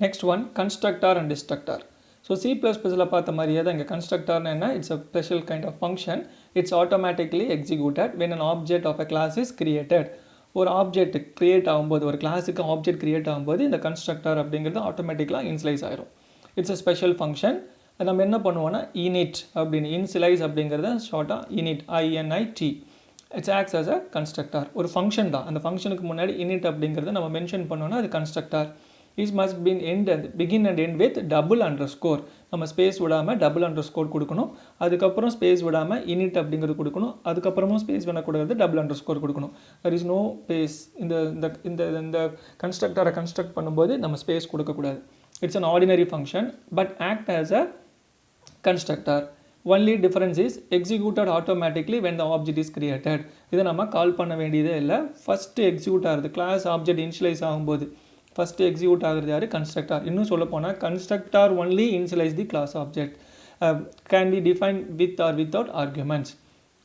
Next one constructor and destructor. So C++ல பார்த்த மாதிரியே தான் இங்கே கன்ஸ்ட்ரக்டார்னு என்ன, it's a special kind of function. It's automatically executed when an object of a class is created. ஒரு ஆப்ஜெக்ட் கிரியேட் ஆகும்போது, ஒரு கிளாஸுக்கு ஆப்ஜெக்ட் கிரியேட் ஆகும்போது இந்த கன்ஸ்ட்ரக்டார் அப்படிங்கிறது ஆட்டோமேட்டிக்கலாக இன்ஸ்லைஸ் ஆயிரும். It's a special function. நம்ம என்ன பண்ணுவோம்னா init அப்படின்னு இன்சியலைஸ் அப்படிங்கிறத ஷார்ட்டாக init INIT. It's acts as a constructor. ஒரு ஃபங்க்ஷன் தான். அந்த ஃபங்க்ஷனுக்கு முன்னாடி init அப்படிங்கிறத நம்ம மென்ஷன் பண்ணோன்னா அது constructor. Is must begin and end with double underscore. நம்ம ஸ்பேஸ் விடாமல் டபுள் அண்டர்ஸ்கோர் கொடுக்கணும். அதுக்கப்புறம் ஸ்பேஸ் விடாமல் init அப்படிங்கிறது கொடுக்கணும். அதுக்கப்புறமும் ஸ்பேஸ் பண்ணக்கூடாது, டபுள் அண்டர்ஸ்கோர் கொடுக்கணும். there is no space. இந்த கன்ஸ்ட்ரக்டரை கன்ஸ்ட்ரக்ட் பண்ணும்போது நம்ம ஸ்பேஸ் கொடுக்கக்கூடாது. It's an ordinary function but act as a constructor. Only difference is executed automatically when the object is created. இதை நம்ம கால் பண்ண வேண்டியதே இல்லை. ஃபஸ்ட்டு எக்ஸிக்யூட் ஆகுது கிளாஸ் ஆப்ஜெக்ட் இனிஷியலைஸ் ஆகும்போது ஃபஸ்ட்டு எக்ஸிக்யூட் ஆகுறது யார்? கன்ஸ்ட்ரக்டார். இன்னும் சொல்ல போனால் constructor only initialize the class object can be define with or without arguments.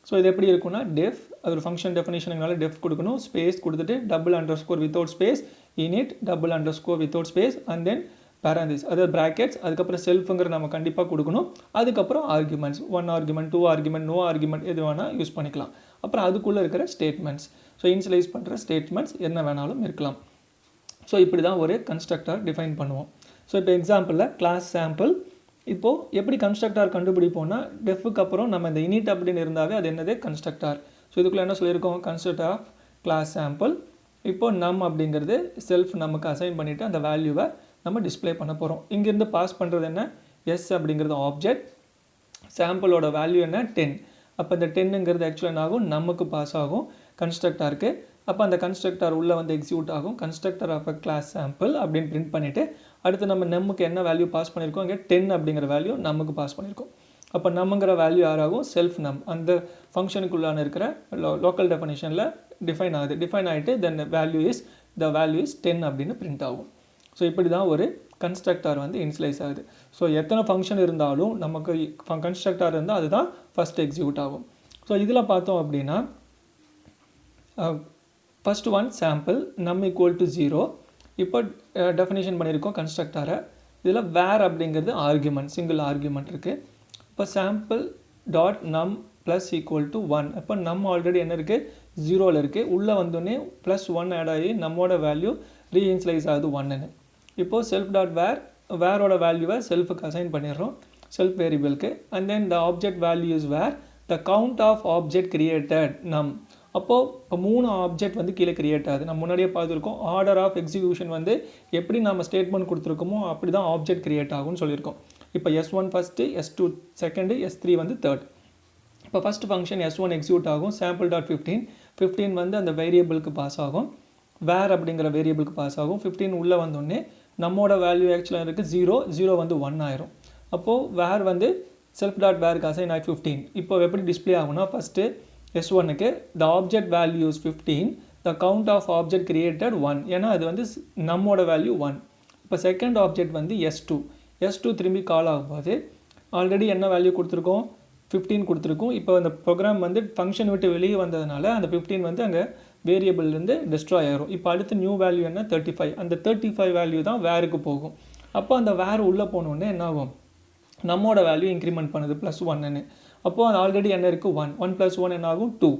So இது எப்படி இருக்குன்னா டெஃப், அது ஒரு ஃபங்க்ஷன் டெஃபினேஷனுங்கனால டெஃப் கொடுக்கணும், ஸ்பேஸ் கொடுத்துட்டு double underscore without space init double underscore without space and then parenthesis, அதாவது ப்ராக்கெட்ஸ், அதுக்கப்புறம் செல்ஃபுங்கிற நம்ம கண்டிப்பாக கொடுக்கணும். அதுக்கப்புறம் arguments, 1 argument, 2 argument, no argument எது வேணால் யூஸ் பண்ணிக்கலாம். அப்புறம் அதுக்குள்ளே இருக்கிற ஸ்டேட்மெண்ட்ஸ், ஸோ இனிஷியலைஸ் பண்ணுற ஸ்டேட்மெண்ட்ஸ் என்ன வேணாலும் இருக்கலாம். ஸோ இப்படி தான் ஒரு கன்ஸ்ட்ரக்டர் டிஃபைன் பண்ணுவோம். ஸோ இப்போ எக்ஸாம்பிளில் கிளாஸ் சாம்பிள். இப்போது எப்படி கன்ஸ்ட்ரக்டார் கண்டுபிடிப்போம்னா டெஃபுக்கு அப்புறம் நம்ம இந்த init அப்படின்னு இருந்தாவே அது என்னது? கன்ஸ்ட்ரக்டார். ஸோ இதுக்குள்ளே என்ன சொல்லியிருக்கோம்? Constructor of class sample. இப்போது நம் அப்படிங்கிறது செல்ஃப் நமக்கு அசைன் பண்ணிவிட்டு அந்த வேல்யூவை நம்ம டிஸ்பிளே பண்ண போகிறோம். இங்கேருந்து பாஸ் பண்ணுறது என்ன? எஸ் அப்படிங்கிறது ஆப்ஜெக்ட், சாம்பிளோட வேல்யூ என்ன? 10. அப்போ இந்த 10ங்கிறது ஆக்சுவலாக என்ன ஆகும்? நமக்கு பாஸ் ஆகும் கன்ஸ்ட்ரக்டாருக்கு. அப்போ அந்த கன்ஸ்ட்ரக்டார் உள்ளே வந்து எக்ஸிக்யூட் ஆகும். Constructor of a class sample அப்படின்னு பிரிண்ட் பண்ணிவிட்டு அடுத்து நம்ம நமக்கு என்ன வேல்யூ பாஸ் பண்ணியிருக்கோம்? இங்கே 10 அப்படிங்கிற வேல்யூ நமக்கு பாஸ் பண்ணியிருக்கோம். அப்போ நம்மங்கிற வேல்யூ யாராகும்? செல்ஃப் நம். அந்த ஃபங்க்ஷனுக்குள்ளான இருக்கிற லோக்கல் டெஃபினேஷனில் டிஃபைன் ஆகுது. டிஃபைன் ஆகிட்டு தென் வேல்யூ இஸ் 10 அப்படின்னு பிரிண்ட் ஆகும். ஸோ இப்படி தான் ஒரு கன்ஸ்ட்ரக்டார் வந்து இனிஷியலைஸ் ஆகுது. ஸோ எத்தனை ஃபங்க்ஷன் இருந்தாலும் நமக்கு கன்ஸ்ட்ரக்டார் இருந்தால் அதுதான் ஃபஸ்ட் எக்ஸிக்யூட் ஆகும். ஸோ இதில் பார்த்தோம் அப்படின்னா ஃபஸ்ட் ஒன் சாம்பிள் நம் ஈக்குவல் டு 0. இப்போ டெஃபினேஷன் பண்ணியிருக்கோம் கன்ஸ்ட்ரக்டாரை. இதில் வேர் அப்படிங்கிறது ஆர்குமெண்ட், சிங்கிள் ஆர்குமெண்ட் இருக்குது. இப்போ சாம்பிள் டாட் நம் ப்ளஸ் ஈக்குவல் டு 1. இப்போ நம் ஆல்ரெடி என்ன இருக்குது? 0ல் இருக்குது. உள்ளே வந்தோடனே +1 ஆட் ஆகி நம்மோட வேல்யூ ரீஇன்ஷியலைஸ் ஆகுது 1ன்னு. இப்போது செல்ஃப் டாட் வேரோட வேல்யூவை செல்ஃபுக்கு அசைன் பண்ணிடுறோம், செல்ஃப் வேரியபிளுக்கு. And then the object value is where the count of object created நம். அப்போது இப்போ 3 ஆப்ஜெக்ட் வந்து கீழே கிரியேட் ஆகுது. நம்ம முன்னாடியே பார்த்துருக்கோம் ஆர்டர் ஆஃப் எக்ஸிக்யூஷன் வந்து எப்படி நம்ம ஸ்டேட்மெண்ட் கொடுத்துருக்கோமோ அப்படி தான் ஆப்ஜெக்ட் கிரியேட் ஆகும்னு சொல்லியிருக்கோம். இப்போ S1 first, S2 second, S3 வந்து தேர்ட். இப்போ ஃபஸ்ட் ஃபங்க்ஷன் S1 எக்ஸிக்யூட் ஆகும். சாம்பிள் டாட் 15 வந்து அந்த வேரியபிளுக்கு பாஸ் ஆகும், வேர் அப்படிங்கிற வேரியபிளுக்கு பாஸ் ஆகும். 15 உள்ளே வந்தோடனே நம்மோட வேல்யூ ஆக்சுவலாக இருக்குது 0 வந்து 1 ஆயிரும். அப்போது வேர் வந்து செல்ஃப் டாட் வேருக்கு அசைன் ஆகி 15. இப்போ எப்படி டிஸ்பிளே ஆகும்னா ஃபஸ்ட்டு S1க்கு the object value is 15, the count of object created 1. ஏன்னா அது வந்து நம்மோட வேல்யூ 1. இப்போ செகண்ட் ஆப்ஜெக்ட் வந்து S2 திரும்பி கால் ஆகும்போது ஆல்ரெடி என்ன வேல்யூ கொடுத்துருக்கோம்? 15 கொடுத்துருக்கோம். இப்போ அந்த ப்ரோக்ராம் வந்து ஃபங்க்ஷன் விட்டு வெளியே வந்ததுனால அந்த 15 வந்து அங்கே வேரியபிள்லேருந்து டெஸ்ட்ராய் ஆகிரும். இப்போ அடுத்து நியூ வேல்யூ என்ன? 35. அந்த 35 வேல்யூ தான் வேருக்கு போகும். அப்போ அந்த வேர் உள்ளே போனோடனே என்ன ஆகும்? நம்மோட வேல்யூ இன்க்ரிமெண்ட் பண்ணுது +1ன்னு. அப்போது அது ஆல்ரெடி என்ன இருக்குது? 1 + 1 என்ன ஆகும்? 2.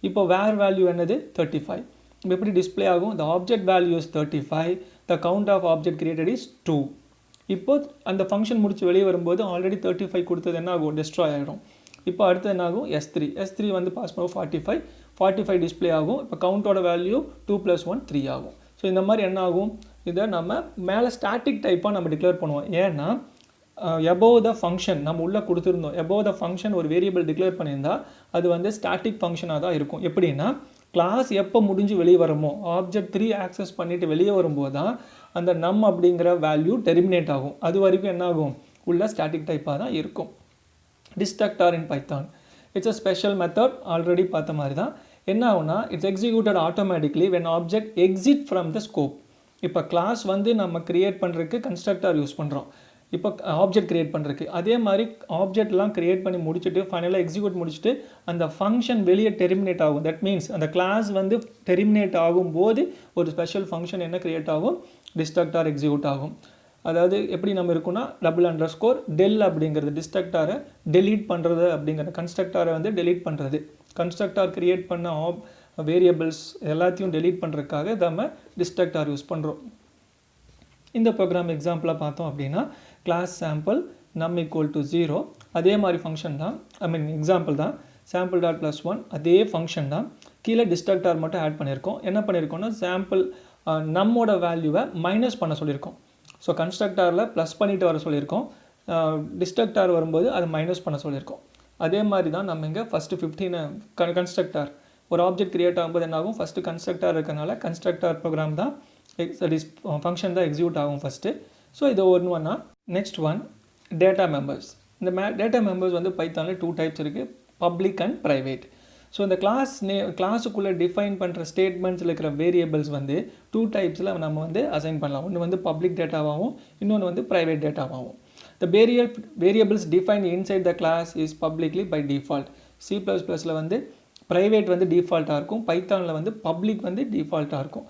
இப்போ வேர் வேல்யூ என்னது? 35. இப்போ எப்படி டிஸ்பிளே ஆகும்? The object value is 35, the count of object created is 2. இப்போ அந்த ஃபங்க்ஷன் முடிச்சு வெளியே வரும்போது ஆல்ரெடி 35 கொடுத்தது என்ன ஆகும்? டெஸ்ட்ராய் ஆகிடும். இப்போ அடுத்து என்ன ஆகும்? S3 வந்து பாஸ் பண்ணுவோம் 45 டிஸ்பிளே ஆகும். இப்போ கவுண்டோட வேல்யூ 2 + 1 3 ஆகும். ஸோ இந்த மாதிரி என்ன ஆகும்? இதை நம்ம மேலே ஸ்டாட்டிக் டைப்பாக நம்ம டிக்ளேர் பண்ணுவோம். ஏன்னா above the ஃபங்க்ஷன் நம்ம உள்ளே கொடுத்துருந்தோம். above the ஃபங்க்ஷன் ஒரு வேரியபிள் டிக்ளேர் பண்ணியிருந்தால் அது வந்து ஸ்டாட்டிக் ஃபங்க்ஷனாக தான் இருக்கும். எப்படின்னா கிளாஸ் எப்போ முடிஞ்சு வெளியே வருமோ ஆப்ஜெக்ட் 3 ஆக்சஸ் பண்ணிவிட்டு வெளியே வரும்போது தான் அந்த நம் அப்படிங்கிற வேல்யூ டெர்மினேட் ஆகும். அது வரைக்கும் என்ன ஆகும்? உள்ள ஸ்டாட்டிக் டைப்பாக தான் இருக்கும். Destructor in Python it's a special method. Already பார்த்த மாதிரி தான். என்ன ஆகும்னா it's executed automatically when object exit from the scope. இப்போ கிளாஸ் வந்து நம்ம கிரியேட் பண்ணுறதுக்கு கன்ஸ்ட்ரக்டார் யூஸ் பண்ணுறோம். இப்போ ஆப்ஜெக்ட் கிரியேட் பண்ணுறதுக்கு அதே மாதிரி ஆப்ஜெக்ட்லாம் கிரியேட் பண்ணி முடிச்சுட்டு ஃபைனலாக எக்ஸிக்யூட் முடிச்சுட்டு அந்த ஃபங்க்ஷன் வெளியே டெர்மினேட் ஆகும். தட் மீன்ஸ் அந்த கிளாஸ் வந்து டெர்மினேட் ஆகும்போது ஒரு ஸ்பெஷல் ஃபங்க்ஷன் என்ன கிரியேட் ஆகும்? டிஸ்ட்ரக்டார் எக்ஸிக்யூட் ஆகும். அதாவது எப்படி நம்ம இருக்குன்னா $del அப்படிங்கிறது டிஸ்ட்ரக்டாரை டெலீட் பண்ணுறது அப்படிங்கிற கன்ஸ்ட்ரக்டாரை வந்து டெலீட் பண்ணுறது. கன்ஸ்ட்ரக்டார் கிரியேட் பண்ண வேரியபிள்ஸ் எல்லாத்தையும் டெலீட் பண்ணுறதுக்காக நம்ம டிஸ்ட்ரக்டார் யூஸ் பண்ணுறோம். இந்த ப்ரோக்ராம் எக்ஸாம்பிளாக பார்த்தோம் அப்படின்னா class sample num equal to 0 அதே மாதிரி ஃபங்க்ஷன் தான் எக்ஸாம்பிள் தான் sample dot plus 1 அதே ஃபங்க்ஷன் தான் கீழே டிஸ்ட்ரக்டார் மட்டும் ஆட் பண்ணியிருக்கோம் என்ன பண்ணியிருக்கோம்னா சாம்பிள் நம்மோட வேல்யூவை மைனஸ் பண்ண சொல்லியிருக்கோம் ஸோ கன்ஸ்ட்ரக்டாரில் ப்ளஸ் பண்ணிட்டு வர சொல்லியிருக்கோம் டிஸ்ட்ரக்டார் வரும்போது அது மைனஸ் பண்ண சொல்லியிருக்கோம் அதே மாதிரி தான் நம்ம இங்கே ஃபஸ்ட்டு 15 கன்ஸ்ட்ரக்டார் ஒரு ஆப்ஜெக்ட் கிரியேட் ஆகும்போது என்ன ஆகும் ஃபஸ்ட்டு கன்ஸ்ட்ரக்டார் இருக்கனால கன்ஸ்ட்ரக்டார் ப்ரோக்ராம் தான் ஃபங்க்ஷன் தான் எக்ஸிக்யூட் ஆகும் ஃபஸ்ட்டு ஸோ இது ஒன்றா நெக்ஸ்ட் ஒன் டேட்டா மெம்பர்ஸ் இந்த டேட்டா மெம்பர்ஸ் வந்து பைத்தானில் 2 டைப்ஸ் இருக்குது பப்ளிக் அண்ட் ப்ரைவேட் ஸோ இந்த கிளாஸுக்குள்ளே டிஃபைன் பண்ணுற ஸ்டேட்மெண்ட்ஸில் இருக்கிற வேரியபிள்ஸ் வந்து 2 டைப்ஸில் நம்ம வந்து அசைன் பண்ணலாம் ஒன்று வந்து பப்ளிக் டேட்டாவாகவும் இன்னொன்று வந்து private டேட்டாவாகவும் the variables defined inside the class is publicly by default C++ல வந்து private வந்து டிஃபால்ட்டாக இருக்கும் பைத்தானில் வந்து பப்ளிக் வந்து டிஃபால்ட்டாக இருக்கும்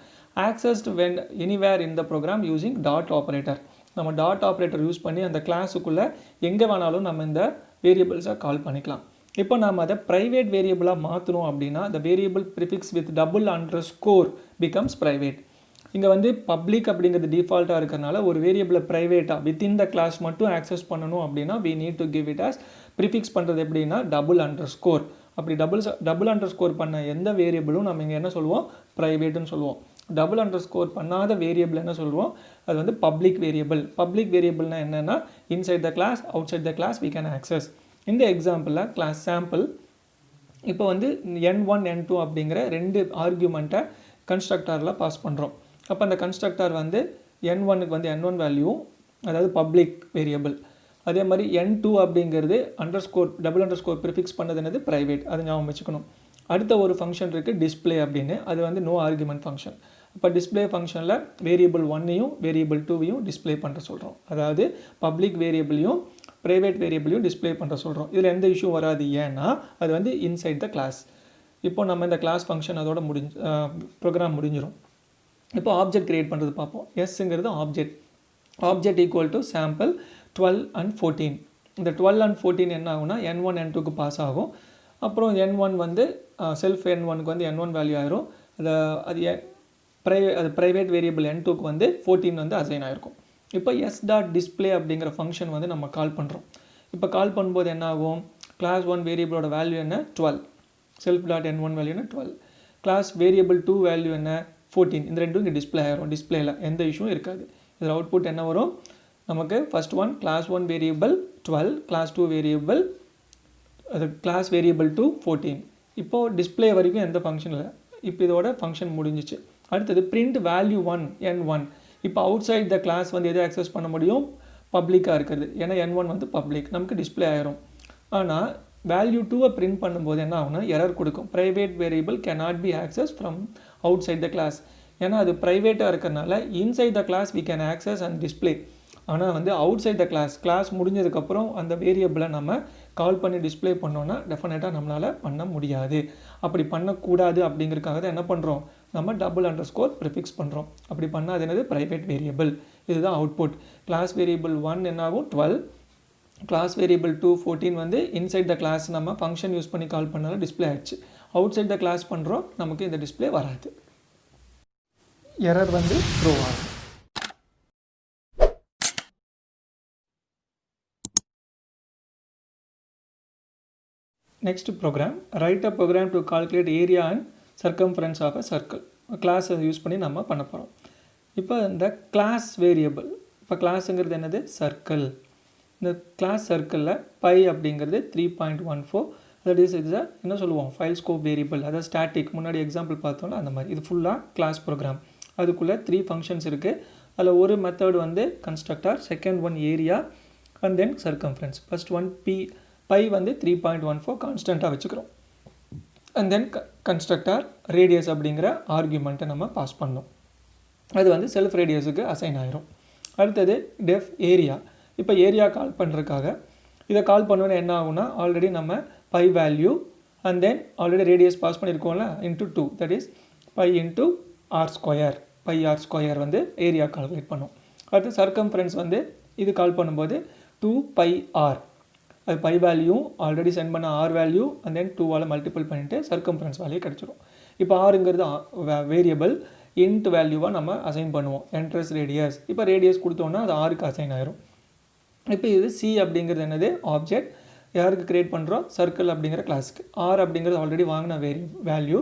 accessed when anywhere in the program using dot operator நம்ம டாட் ஆப்ரேட்டர் யூஸ் பண்ணி அந்த கிளாஸுக்குள்ளே எங்கே வேணாலும் நம்ம இந்த வேரியபிள்ஸை கால் பண்ணிக்கலாம் இப்போ நம்ம அதை ப்ரைவேட் வேரியபிளாக மாற்றணும் அப்படின்னா the variable prefix with double underscore becomes private இங்கே வந்து பப்ளிக் அப்படிங்கிறது டிஃபால்ட்டாக இருக்கிறனால ஒரு வேரியபிளை ப்ரைவேட்டாக வித்தின் த கிளாஸ் மட்டும் ஆக்சஸ் பண்ணணும் அப்படின்னா we need to give it as prefix பண்ணுறது எப்படின்னா டபுள் அண்டர்ஸ்கோர் அப்படி டபுள் அண்டர்ஸ்கோர் பண்ண எந்த வேரியபிளும் நம்ம இங்கே என்ன சொல்லுவோம் ப்ரைவேட்டுன்னு சொல்லுவோம் டபுள் அண்டர்ஸ்கோர் பண்ணாத வேரியபிள் என்ன சொல்லுவோம் அது வந்து பப்ளிக் வேரியபிள்னா என்னென்னா inside the class outside the class we can access இந்த எக்ஸாம்பிளில் கிளாஸ் சாம்பிள் இப்போ வந்து n1 n2 அப்படிங்கிற 2 ஆர்கியூமெண்ட்டை கன்ஸ்ட்ரக்டாரில் பாஸ் பண்ணுறோம் அப்போ அந்த கன்ஸ்ட்ரக்டார் வந்து n1க்கு வந்து n1 வேல்யூ அதாவது பப்ளிக் வேரியபிள் அதே மாதிரி n2 அப்படிங்கிறது டபுள் அண்டர்ஸ்கோர் ப்ரிஃபிக்ஸ் பண்ணது என்னது ப்ரைவேட் அது ஞாபகம் வச்சுக்கணும் அடுத்த ஒரு ஃபங்க்ஷன் இருக்குது டிஸ்பிளே அப்படின்னு அது வந்து நோ ஆர்குமெண்ட் ஃபங்க்ஷன் இப்போ டிஸ்பிளே ஃபங்க்ஷனில் வேரியபிள் 1ஐயும் வேரியபிள் 2ஐயும் டிஸ்பிளே பண்ணுற சொல்கிறோம் அதாவது பப்ளிக் வேரியபிளையும் ப்ரைவேட் வேரியபிளையும் டிஸ்பிளே பண்ணுற சொல்கிறோம் இதில் எந்த இஷ்யூ வராது ஏன்னா அது வந்து இன்சைட் த கிளாஸ் இப்போ நம்ம இந்த கிளாஸ் ஃபங்க்ஷன் அதோட ப்ரோக்ராம் முடிஞ்சிடும் இப்போ ஆப்ஜெக்ட் கிரியேட் பண்ணுறது பார்ப்போம் எஸ்ங்கிறது object equal to sample 12 and 14 இந்த 12 and 14 என்ன ஆகும்னா n1 n2க்கு பாஸ் ஆகும் அப்புறம் n1 வந்து செல்ஃப் n1க்கு வந்து n1 வேல்யூ ஆயிரும் அது ப்ரைவேட் வேரியபிள் n2க்கு வந்து 14 வந்து அசைன் ஆகிருக்கும் இப்போ s.display அப்படிங்கிற ஃபங்க்ஷன் வந்து நம்ம கால் பண்ணுறோம் இப்போ கால் பண்ணும்போது என்ன ஆகும் கிளாஸ் 1 வேரியபிளோட வேல்யூ என்ன 12 செல்ஃப் டாட் n1 வேல்யூ என்ன 12 கிளாஸ் வேரியபிள் 2 வேல்யூ என்ன 14 இந்த ரெண்டும் இங்கே டிஸ்பிளே ஆகிரும் டிஸ்பிளேயில் எந்த இஷ்யூவும் இருக்காது இதில் அவுட்புட் என்ன வரும் நமக்கு first one class 1 variable 12 class 2 variable அது கிளாஸ் வேரியபிள் 2 14 இப்போது டிஸ்பிளே வரைக்கும் எந்த ஃபங்க்ஷன் இல்லை இப்போ இதோட ஃபங்க்ஷன் முடிஞ்சிச்சு அடுத்தது பிரிண்ட் வேல்யூ 1 n1 இப்போ அவுட் சைட் த கிளாஸ் வந்து எதை ஆக்சஸ் பண்ண முடியும் பப்ளிக்காக இருக்கிறது ஏன்னா n1 வந்து பப்ளிக் நமக்கு டிஸ்பிளே ஆகிரும் ஆனால் வேல்யூ 2வை பிரிண்ட் பண்ணும்போது என்ன ஆகும்னா எரர் கொடுக்கும் private variable cannot be accessed from outside the class ஏன்னா அது ப்ரைவேட்டாக இருக்கிறனால inside the class we can access and display ஆனால் வந்து அவுட் சைட் த கிளாஸ் முடிஞ்சதுக்கப்புறம் அந்த வேரியபிளை நம்ம கால் பண்ணி டிஸ்பிளே பண்ணோன்னா டெஃபினட்டாக நம்மளால் பண்ண முடியாது அப்படி பண்ணக்கூடாது அப்படிங்கிறதுக்காக தான் என்ன பண்ணுறோம் நம்ம டபுள் அண்டர்ஸ்கோர் ப்ரிஃபிக்ஸ் பண்ணுறோம் அப்படி பண்ணால் அது என்னது ப்ரைவேட் வேரியபிள் இதுதான் அவுட்புட் கிளாஸ் வேரியபிள் 1 என்ன ஆகும் 12 கிளாஸ் வேரியபிள் 2 14 வந்து இன்சைட் த கிளாஸ் நம்ம ஃபங்க்ஷன் யூஸ் பண்ணி கால் பண்ணாலும் டிஸ்பிளே ஆகிடுச்சு அவுட் சைட் த கிளாஸ் பண்ணுறோம் நமக்கு இந்த டிஸ்பிளே வராது எரர் வந்து த்ரோ ஆகும் Next program, write a program to calculate area and circumference of a circle. Class use பண்ணி நம்ம பண்ண போகிறோம் இப்போ இந்த கிளாஸ் வேரியபிள் இப்போ கிளாஸுங்கிறது என்னது சர்க்கிள் இந்த கிளாஸ் சர்க்கிளில் பை அப்படிங்கிறது 3.14 தட் இஸ் என்ன சொல்லுவோம் ஃபைல் ஸ்கோப் வேரியபிள் அதாவது ஸ்டாட்டிக் முன்னாடி எக்ஸாம்பிள் பார்த்தோம்னா அந்த மாதிரி இது ஃபுல்லாக கிளாஸ் ப்ரோக்ராம் அதுக்குள்ளே 3 ஃபங்க்ஷன்ஸ் இருக்குது அதில் ஒரு மெத்தட் வந்து constructor second one area and then circumference first one by வந்து 3.14 கான்ஸ்டண்ட்டாக வச்சுக்கிறோம் அண்ட் தென் கன்ஸ்ட்ரக்டர் ரேடியஸ் அப்படிங்கிற ஆர்குமெண்ட்டை நம்ம பாஸ் பண்ணோம் அது வந்து செல்ஃப் ரேடியஸுக்கு அசைன் ஆயிரும் அடுத்தது டெஃப் ஏரியா இப்போ ஏரியா கால் பண்ணுறதுக்காக இதை கால் பண்ணோன்னா என்ன ஆகும்னா ஆல்ரெடி நம்ம pi value and then already radius pass பண்ணியிருக்கோம்ல into 2 that is pi into R square pi R square வந்து ஏரியா கால்குலேட் பண்ணோம் அடுத்து சர்க்கம்ஃபரன்ஸ் வந்து இது கால் பண்ணும்போது 2 பை ஆர் அது பை வேல்யூ ஆல்ரெடி சென்ட் பண்ண ஆர் வேல்யூ அண்ட் தென் 2வால் மல்டிபிள் பண்ணிவிட்டு சர்க்கம்ஃபரன்ஸ் வேல்யூ கிடச்சிடும் இப்போ ஆருங்கிறது வேரியபிள் இன்ட் வேல்யூவாக நம்ம அசைன் பண்ணுவோம். என்ட்ரஸ் ரேடியஸ், இப்போ ரேடியஸ் கொடுத்தோன்னா அது ஆருக்கு அசைன் ஆயிரும். இப்போ இது சி அப்படிங்கிறது என்னது, ஆப்ஜெக்ட். யாருக்கு கிரியேட் பண்ணுறோம், சர்க்கிள் அப்படிங்கிற கிளாஸுக்கு. ஆர் அப்படிங்கிறது ஆல்ரெடி வாங்கின வேல்யூ.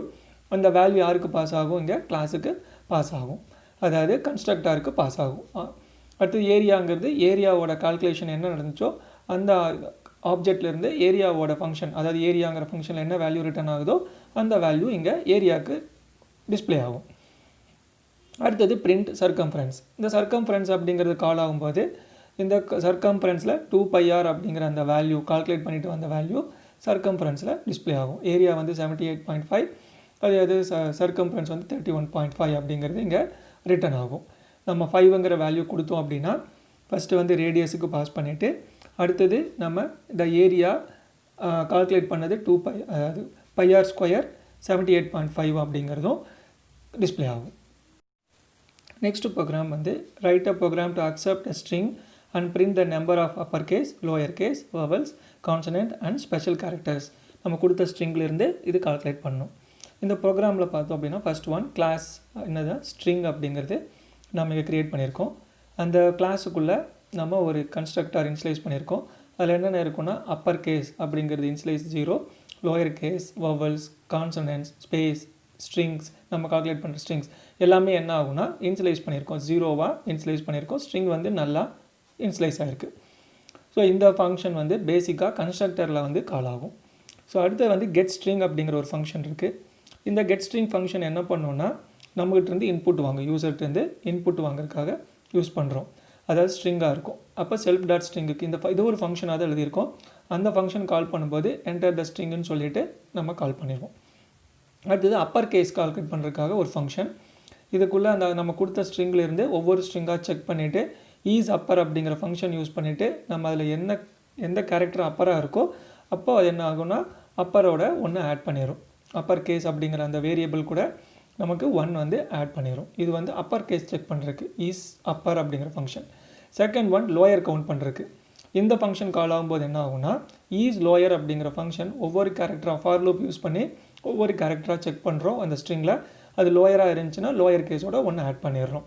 அந்த வேல்யூ யாருக்கு பாஸ் ஆகும், இங்கே கிளாஸுக்கு பாஸ் ஆகும், அதாவது கன்ஸ்ட்ரக்டாருக்கு பாஸ் ஆகும். அடுத்து ஏரியாங்கிறது ஏரியாவோட கால்குலேஷன் என்ன நடந்துச்சோ அந்த ஆப்ஜெக்ட்லேருந்து ஏரியாவோட ஃபங்க்ஷன், அதாவது ஏரியாங்கிற ஃபங்க்ஷனில் என்ன வேல்யூ ரிட்டர்ன் ஆகுதோ அந்த வேல்யூ இங்கே ஏரியாவுக்கு டிஸ்பிளே ஆகும். அடுத்தது பிரிண்ட் சர்க்கம்ஃபரன்ஸ். இந்த சர்க்கம்ஃபரன்ஸ் அப்படிங்கிறது கால் ஆகும்போது இந்த சர்க்கம்ஃபரன்ஸில் 2πr அப்படிங்கிற அந்த வேல்யூ கால்குலேட் பண்ணிவிட்டு வந்த வேல்யூ சர்க்கம்ஃபரன்ஸில் டிஸ்பிளே ஆகும். ஏரியா வந்து 78.5, அது சர்க்கம்ஃபரன்ஸ் வந்து 31.5 அப்படிங்கிறது இங்கே ரிட்டர்ன் ஆகும். நம்ம 5ங்கிற வேல்யூ கொடுத்தோம் அப்படின்னா ஃபஸ்ட்டு வந்து ரேடியஸுக்கு பாஸ் பண்ணிவிட்டு அடுத்தது நம்ம இந்த ஏரியா கால்குலேட் பண்ணது 2π, அதாவது πr² 78.5 அப்படிங்கிறதும் டிஸ்பிளே ஆகும். நெக்ஸ்ட் ப்ரோக்ராம் வந்து write a program to accept a string and print the number of uppercase, lowercase, vowels, consonant and special characters. நம்ம கொடுத்த ஸ்ட்ரிங்லேருந்து இது கால்குலேட் பண்ணணும். இந்த ப்ரோக்ராமில் பார்த்தோம் அப்படின்னா ஃபர்ஸ்ட் ஒன் கிளாஸ் என்னது ஸ்ட்ரிங் அப்படிங்கிறது நம்ம இங்கே க்ரியேட் பண்ணியிருக்கோம். அந்த கிளாஸுக்குள்ளே நம்ம ஒரு கன்ஸ்ட்ரக்டர் இன்ஸ்லைஸ் பண்ணியிருக்கோம். அதில் என்னென்ன இருக்குன்னா அப்பர் கேஸ் அப்படிங்கிறது initialise 0, lower case, vowels, consonants, space, strings, நம்ம கால்குலேட் பண்ணுற ஸ்ட்ரிங்ஸ் எல்லாமே என்ன ஆகும்னா இன்ஸ்லைஸ் பண்ணியிருக்கோம், 0வாக இன்ஸ்லைஸ் பண்ணியிருக்கோம். ஸ்ட்ரிங் வந்து நல்லா இன்ஸ்லைஸ் ஆகிருக்கு. ஸோ இந்த ஃபங்க்ஷன் வந்து பேசிக்காக கன்ஸ்ட்ரக்டரில் வந்து கால் ஆகும். ஸோ அடுத்து வந்து கெட் ஸ்ட்ரிங் அப்படிங்கிற ஒரு ஃபங்க்ஷன் இருக்குது. இந்த கெட் ஸ்ட்ரிங் ஃபங்க்ஷன் என்ன பண்ணோன்னா நம்மகிட்டேருந்து இன்புட் வாங்க, யூசர்கிட்டருந்து இன்புட் வாங்குறதுக்காக யூஸ் பண்ணுறோம். அதாவது ஸ்ட்ரிங்காக இருக்கும். அப்போ செல்ஃப் டாட் ஸ்ட்ரிங்குக்கு இது ஒரு ஃபங்க்ஷனாக தான் எழுதியிருக்கோம். அந்த ஃபங்க்ஷன் கால் பண்ணும்போது என்டர் த ஸ்ட்ரிங்குன்னு சொல்லிவிட்டு நம்ம கால் பண்ணிடுவோம். அடுத்தது அப்பர் கேஸ் கால்குலேட் பண்ணுறதுக்காக ஒரு ஃபங்க்ஷன். இதுக்குள்ளே அந்த நம்ம கொடுத்த ஸ்ட்ரிங்லேருந்து ஒவ்வொரு ஸ்ட்ரிங்காக செக் பண்ணிவிட்டு ஈஸ் அப்பர் அப்படிங்கிற ஃபங்க்ஷன் யூஸ் பண்ணிவிட்டு நம்ம அதில் எந்த கேரக்டர் அப்பராக இருக்கோ அப்போ அது என்ன ஆகும்னா அப்பரோட 1 ஆட் பண்ணிடும். அப்பர் கேஸ் அப்படிங்கிற அந்த வேரியபிள் கூட நமக்கு 1 வந்து ஆட் பண்ணிடும். இது வந்து அப்பர் கேஸ் செக் பண்ணுறதுக்கு ஈஸ் அப்பர் அப்படிங்கிற function. Second one lower count பண்ணுறதுக்கு. இந்த ஃபங்க்ஷன் கால் ஆகும்போது என்ன ஆகும்னா ஈஸ் லோயர் அப்படிங்கிற ஃபங்க்ஷன் ஒவ்வொரு கேரக்டராக ஃபார் லூப் யூஸ் பண்ணி ஒவ்வொரு கேரக்டராக செக் பண்ணுறோம். அந்த ஸ்ட்ரிங்கில் அது லோயராக இருந்துச்சுன்னா லோயர் கேஸோட 1 ஆட் பண்ணிடுறோம்.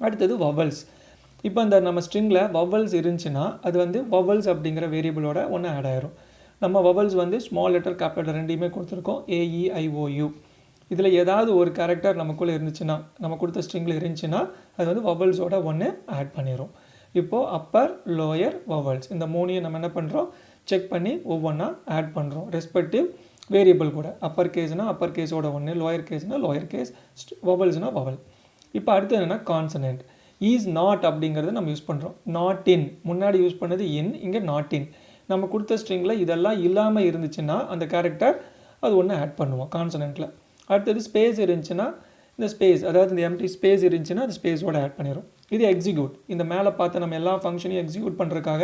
அடுத்தது வவல்ஸ். இப்போ அந்த நம்ம ஸ்ட்ரிங்கில் வவல்ஸ் இருந்துச்சுன்னா அது வந்து வவல்ஸ் அப்படிங்கிற வேரியபிளோட 1 ஆட் ஆயிரும். நம்ம வவல்ஸ் வந்து ஸ்மால் லெட்டர் கேபிட்டல் ரெண்டையுமே கொடுத்துருக்கோம், AEIOU. இதில் ஏதாவது ஒரு கேரக்டர் நமக்குள்ளே இருந்துச்சுன்னா நம்ம கொடுத்த ஸ்ட்ரிங்கில் இருந்துச்சுன்னா அது வந்து வவல்ஸோட 1 ஆட் பண்ணிடும். இப்போது அப்பர், லோயர், வவல்ஸ் இந்த 3ஐயும் நம்ம என்ன பண்ணுறோம் செக் பண்ணி ஒவ்வொன்றா ஆட் பண்ணுறோம். ரெஸ்பெக்டிவ் வேரியபிள் கூட அப்பர் கேஸ்னால் அப்பர் கேஸோட 1, லோயர் கேஸ்னால் லோயர் கேஸ், வவல்ஸ்னால் வவல். இப்போ அடுத்து என்னென்னா கான்சனன்ட். ஈஸ் நாட் அப்படிங்கிறத நம்ம யூஸ் பண்ணுறோம். நாட் இன் முன்னாடி யூஸ் பண்ணது இன், இங்கே நாட் இன். நம்ம கொடுத்த ஸ்ட்ரிங்கில் இதெல்லாம் இல்லாமல் இருந்துச்சுன்னா அந்த கேரக்டர் அது 1 ஆட் பண்ணுவோம் கான்சனன்ட்டில். அடுத்தது ஸ்பேஸ் இருந்துச்சுன்னா இந்த ஸ்பேஸ், அதாவது இந்த எம்டி ஸ்பேஸ் இருந்துச்சுன்னா அது ஸ்பேஸோட ஆட் பண்ணிடும். இது எக்ஸிக்யூட். இந்த மேலே பார்த்து நம்ம எல்லா ஃபங்க்ஷனையும் எக்ஸிக்யூட் பண்ணுறதுக்காக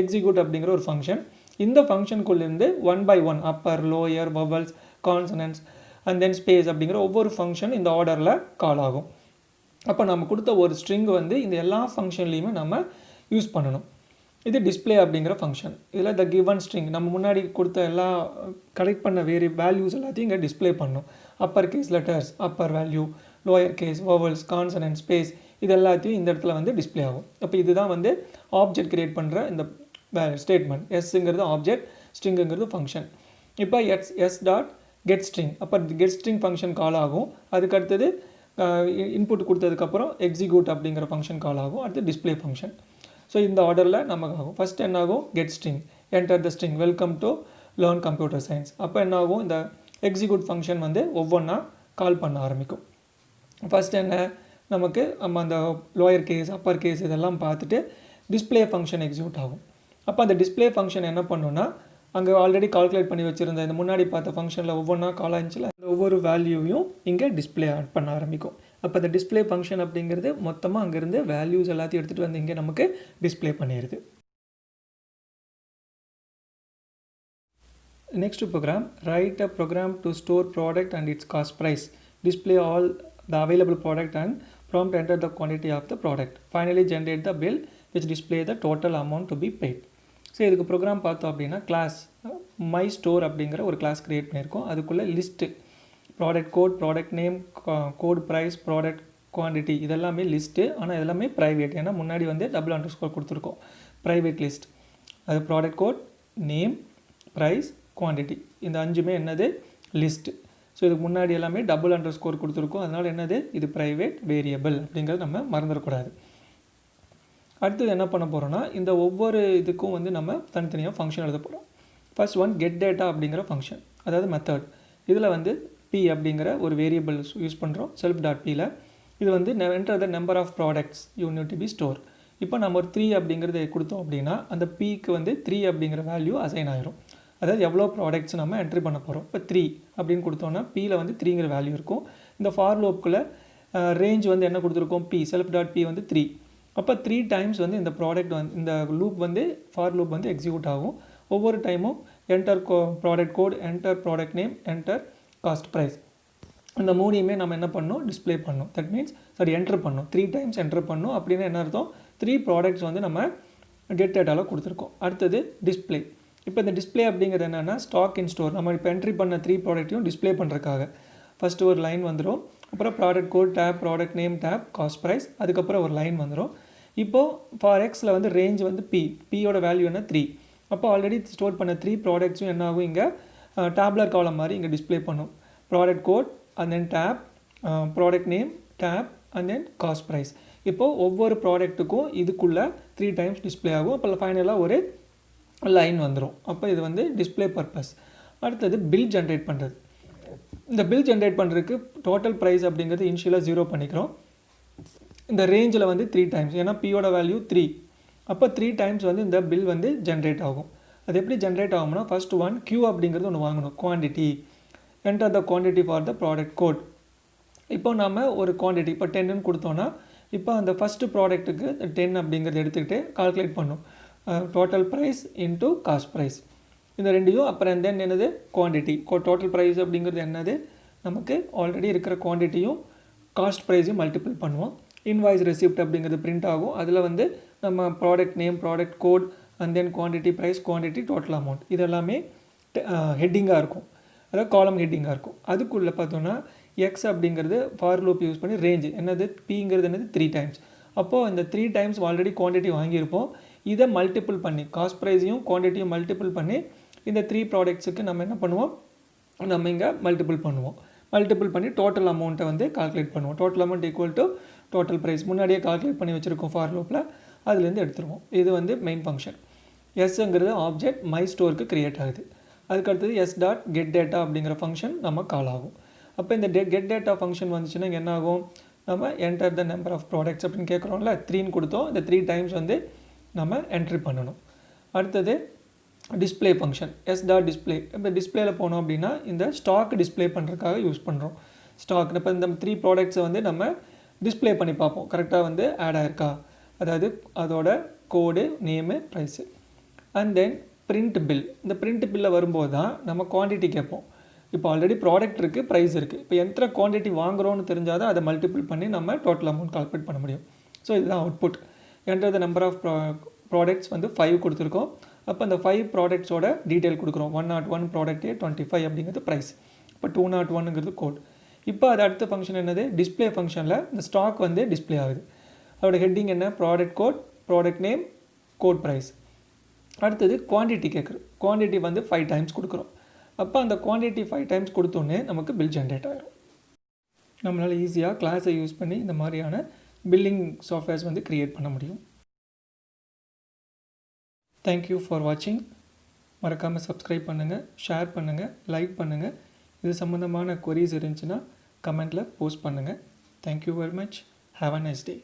எக்ஸிக்யூட் அப்படிங்கிற ஒரு ஃபங்க்ஷன். இந்த ஃபங்க்ஷனுக்குள்ளேருந்து 1 by 1 upper, lower, vowels, consonants and then space அப்படிங்கிற ஒவ்வொரு ஃபங்க்ஷன் இந்த ஆர்டரில் கால் ஆகும். அப்போ நம்ம கொடுத்த ஒரு ஸ்ட்ரிங் வந்து இந்த எல்லா ஃபங்க்ஷன்லேயுமே நம்ம யூஸ் பண்ணணும். இது டிஸ்பிளே அப்படிங்கிற ஃபங்க்ஷன். இதில் த கிவன் ஸ்ட்ரிங் நம்ம முன்னாடி கொடுத்த எல்லா கலெக்ட் பண்ண வேல்யூஸ் எல்லாத்தையும் இங்கே டிஸ்பிளே பண்ணணும். Upper case letters, upper value, lower case, vowels, consonant, space இது எல்லாத்தையும் இந்த இடத்துல வந்து டிஸ்பிளே ஆகும். அப்போ இதுதான் வந்து ஆப்ஜெக்ட் கிரியேட் பண்ணுற இந்த ஸ்டேட்மெண்ட். எஸ்ங்கிறது ஆப்ஜெக்ட், ஸ்ட்ரிங்குங்கிறது ஃபங்க்ஷன். இப்போ எஸ் டாட் கெட் ஸ்ட்ரிங், அப்போ கெட் ஸ்ட்ரிங் ஃபங்க்ஷன் கால் ஆகும். அதுக்கு அடுத்தது இன்புட் கொடுத்ததுக்கப்புறம் எக்ஸிக்யூட் அப்படிங்கிற ஃபங்க்ஷன் கால் ஆகும். அடுத்து டிஸ்பிளே ஃபங்க்ஷன். ஸோ இந்த ஆர்டரில் நமக்கு ஆகும். ஃபஸ்ட் என்ன ஆகும் get string, enter the string, welcome to learn computer science. அப்போ என்ன ஆகும் இந்த எக்ஸிக்யூட் ஃபங்க்ஷன் வந்து ஒவ்வொன்றா கால் பண்ண ஆரம்பிக்கும். ஃபஸ்ட் என்ன நமக்கு நம்ம அந்த லோயர் கேஸ், அப்பர் கேஸ் இதெல்லாம் பார்த்துட்டு டிஸ்பிளே ஃபங்க்ஷன் எக்ஸிக்யூட் ஆகும். அப்போ அந்த டிஸ்பிளே ஃபங்க்ஷன் என்ன பண்ணுன்னா அங்கே ஆல்ரெடி கால்குலேட் பண்ணி வச்சுருந்த இந்த முன்னாடி பார்த்த ஃபங்க்ஷனில் ஒவ்வொன்றா கால் ஆச்சுல அந்த ஒவ்வொரு வேல்யூவையும் இங்கே டிஸ்பிளே ஆட் பண்ண ஆரம்பிக்கும். அப்போ அந்த டிஸ்பிளே ஃபங்க்ஷன் அப்படிங்கிறது மொத்தமாக அங்கேருந்து வேல்யூஸ் எல்லாத்தையும் எடுத்துகிட்டு வந்து இங்கே நமக்கு டிஸ்பிளே பண்ணிடுது. Next program write a program to store product and its cost price, display all the available product and prompt enter the quantity of the product, finally generate the bill which display the total amount to be paid. So இதுக்கு program பார்த்தோம் அப்படின்னா class my store அப்படிங்கிற ஒரு class create பண்ணியிருக்கோம். அதுக்குள்ளே list product code, product name, code price, product quantity இதெல்லாமே list. ஆனால் இதெல்லாமே ப்ரைவேட். ஏன்னா முன்னாடி வந்து டபுள் அண்டர்ஸ்கோர் கொடுத்துருக்கோம். Private list. அது product code, name, price, quantity இந்த 5மே என்னது லிஸ்ட்டு. ஸோ இதுக்கு முன்னாடி எல்லாமே டபுள் அண்டர்ஸ்கோர் கொடுத்துருக்கோம். அதனால் என்னது இது ப்ரைவேட் வேரியபிள் அப்படிங்கிறது நம்ம மறந்துடக்கூடாது. அடுத்தது என்ன பண்ண போகிறோன்னா இந்த ஒவ்வொரு இதுக்கும் வந்து நம்ம தனித்தனியாக ஃபங்க்ஷன் எழுத போகிறோம். ஃபர்ஸ்ட் ஒன் கெட் டேட்டா அப்படிங்கிற ஃபங்க்ஷன், அதாவது மெத்தட். இதில் வந்து பி அப்படிங்கிற ஒரு வேரியபிள் யூஸ் பண்ணுறோம் செல்ஃப் டாட் பியில். இது வந்து enter the number of products you need to be store. இப்போ நம்ம ஒரு 3 அப்படிங்கிறத கொடுத்தோம் அப்படின்னா அந்த பிக்கு வந்து 3 அப்படிங்கிற வேல்யூ அசைன் ஆயிரும். அதாவது எவ்வளோ ப்ராடக்ட்ஸ் நம்ம என்ட்ரி பண்ண போகிறோம். இப்போ 3 அப்படின்னு கொடுத்தோன்னா பியில் வந்து 3ங்கிற வேல்யூ இருக்கும். இந்த ஃபார் லூப்புக்குள்ளே ரேஞ்ச் வந்து என்ன கொடுத்துருக்கோம், பி செல்ஃப் டாட் பி வந்து 3. அப்போ 3 டைம்ஸ் வந்து இந்த ப்ராடக்ட் வந்து இந்த லூப் வந்து ஃபார் லூப் வந்து எக்ஸிக்யூட் ஆகும். ஒவ்வொரு டைமும் enter product code, enter product name, enter cost price இந்த 3யுமே நம்ம என்ன பண்ணணும், டிஸ்பிளே பண்ணணும். தட் மீன்ஸ் என்டர் பண்ணணும். 3 டைம்ஸ் என்டர் பண்ணணும். அப்படின்னு என்ன அர்த்தம், 3 ப்ராடக்ட்ஸ் வந்து நம்ம கெட் டேட்டாவில் கொடுத்துருக்கோம். அடுத்தது டிஸ்பிளே. இப்போ இந்த டிஸ்பிளே அப்படிங்கிறது என்னென்னா ஸ்டாக் இன் ஸ்டோர். நம்ம இப்போ என்ட்ரி பண்ண 3 ப்ராடக்ட்டையும் டிஸ்பிளே பண்ணுறதுக்காக ஃபஸ்ட்டு ஒரு லைன் வந்துடும். அப்புறம் product code tab, product name tab, cost price, அதுக்கப்புறம் ஒரு லைன் வந்துடும். இப்போது ஃபார் எக்ஸில் வந்து ரேஞ்ச் வந்து பியோட வேல்யூ என்ன 3. அப்போ ஆல்ரெடி ஸ்டோர் பண்ண 3 ப்ராடக்ட்ஸும் என்ன ஆகும், இங்கே டேப்லர் காலம் மாதிரி இங்கே டிஸ்பிளே பண்ணும். Product code and then tab, product name, tab and then cost price. இப்போது ஒவ்வொரு ப்ராடக்ட்டுக்கும் இதுக்குள்ளே 3 டைம்ஸ் டிஸ்பிளே ஆகும். அப்போ ஃபைனலாக ஒரு லைன் வந்துடும். அப்போ இது வந்து டிஸ்பிளே பர்பஸ். அடுத்தது பில் ஜென்ரேட் பண்ணுறது. இந்த பில் ஜென்ரேட் பண்ணுறதுக்கு டோட்டல் ப்ரைஸ் அப்படிங்கிறது இனிஷியலாக 0 பண்ணிக்கிறோம். இந்த ரேஞ்சில் வந்து 3 டைம்ஸ், ஏன்னா பியோட வேல்யூ 3. அப்போ 3 டைம்ஸ் வந்து இந்த பில் வந்து ஜென்ரேட் ஆகும். அது எப்படி ஜென்ரேட் ஆகும்னா ஃபர்ஸ்ட் ஒன் Q அப்படிங்கிறது ஒன்று வாங்கணும், quantity. enter the quantity for the product code. இப்போ நம்ம ஒரு குவான்டிட்டி இப்போ 10ன்னு கொடுத்தோன்னா இப்போ அந்த ஃபஸ்ட்டு ப்ராடக்ட்டுக்கு 10 அப்படிங்கிறது எடுத்துக்கிட்டு கால்குலேட் பண்ணும். Total price into cost price இந்த ரெண்டையும். அப்புறம் தென் என்னது குவான்டிட்டி. டோட்டல் ப்ரைஸ் அப்படிங்கிறது என்னது, நமக்கு ஆல்ரெடி இருக்கிற குவான்டிட்டியும் காஸ்ட் ப்ரைஸையும் மல்டிபிள் பண்ணுவோம். இன்வாய்ஸ் ரெசிப்ட் அப்படிங்கிறது பிரிண்ட் ஆகும். அதில் வந்து நம்ம product name, product code and then quantity, price, quantity, total amount இதெல்லாமே ஹெட்டிங்காக இருக்கும். அதாவது காலம் ஹெட்டிங்காக இருக்கும். அதுக்குள்ளே பார்த்தோன்னா எக்ஸ் அப்படிங்கிறது ஃபார் லூப் யூஸ் பண்ணி ரேஞ்சு என்னது பிங்கிறது என்னது 3 டைம்ஸ். அப்போது இந்த 3 டைம்ஸ் ஆல்ரெடி குவான்டிட்டி வாங்கியிருப்போம். இதை மல்டிபிள் பண்ணி காஸ்ட் ப்ரைஸையும் குவான்டிட்டியும் மல்டிபிள் பண்ணி இந்த 3 ப்ராடக்ட்ஸுக்கு நம்ம என்ன பண்ணுவோம், நம்ம இங்கே மல்டிபிள் பண்ணுவோம். மல்டிபிள் பண்ணி டோட்டல் அமௌண்ட்டை வந்து கால்குலேட் பண்ணுவோம். Total amount equal to total price முன்னாடியே கால்குலேட் பண்ணி வச்சுருக்கோம் ஃபார் லூப்பில். அதுலேருந்து எடுத்துருவோம். இது வந்து மெயின் ஃபங்க்ஷன். எஸ்ங்கிறது ஆப்ஜெக்ட் மை ஸ்டோருக்கு க்ரியேட் ஆகுது. அதுக்கடுத்தது எஸ் டாட் கெட் டேட்டா அப்படிங்கிற ஃபங்க்ஷன் நம்ம கால் ஆகும். அப்போ இந்த கெட் டேட்டா ஃபங்க்ஷன் வந்துச்சுன்னா என்ன ஆகும், நம்ம enter the number of products அப்படின்னு கேட்குறோம்ல, 3ன்னு கொடுத்தோம். இந்த 3 டைம்ஸ் வந்து நம்ம என்ட்ரி பண்ணணும். அடுத்தது display function s dot display. இப்போ டிஸ்பிளேயில் போனோம் அப்படின்னா இந்த ஸ்டாக் டிஸ்பிளே பண்ணுறதுக்காக யூஸ் பண்ணுறோம். ஸ்டாக் இப்போ இந்த 3 ப்ராடக்ட்ஸை வந்து நம்ம டிஸ்பிளே பண்ணி பார்ப்போம் கரெக்டாக வந்து ஆட் ஆயிருக்கா, அதாவது அதோட code, name, price. And then print bill. இந்த பிரிண்ட் பில்லில் வரும்போது தான் நம்ம குவான்டிட்டி கேட்போம். இப்போ ஆல்ரெடி ப்ராடக்ட் இருக்குது, ப்ரைஸ் இருக்குது. இப்போ எத்தனை குவான்டிட்டி வாங்குகிறோன்னு தெரிஞ்சால் தான் அதை மல்டிபிள் பண்ணி நம்ம டோட்டல் அமௌண்ட் கால்குலேட் பண்ண முடியும். ஸோ இதுதான் output. Enter the number of products வந்து 5 கொடுத்துருக்கோம். அப்போ அந்த 5 ப்ராடக்ட்ஸோட டீட்டெயில் கொடுக்குறோம். 101 ப்ராடக்ட் 25 அப்படிங்கிறது ப்ரைஸ். இப்போ 201ங்கிறது கோட். இப்போ அது அடுத்த ஃபங்க்ஷன் என்னது, டிஸ்பிளே ஃபங்க்ஷனில் இந்த ஸ்டாக் வந்து டிஸ்பிளே ஆகுது. அதோட ஹெட்டிங் என்ன, product code, product name, code price. அடுத்தது குவான்டிட்டி கேட்குறோம். குவான்டிட்டி வந்து 5 டைம்ஸ் கொடுக்குறோம். அப்போ அந்த குவான்டிட்டி 5 டைம்ஸ் கொடுத்தோன்னே நமக்கு பில் ஜென்ரேட் ஆகிடும். நம்மளால் ஈஸியாக கிளாஸை யூஸ் பண்ணி இந்த மாதிரியான பில்லிங் சாஃப்ட்வேர்ஸ் வந்து க்ரியேட் பண்ண முடியும். தேங்க்யூ ஃபார் வாட்சிங். மறக்காமல் சப்ஸ்கிரைப் பண்ணுங்கள், ஷேர் பண்ணுங்கள், லைக் பண்ணுங்கள். இது சம்மந்தமான queries இருந்துச்சுன்னா கமெண்ட்டில் போஸ்ட் பண்ணுங்கள். Thank you very much. Have a nice day.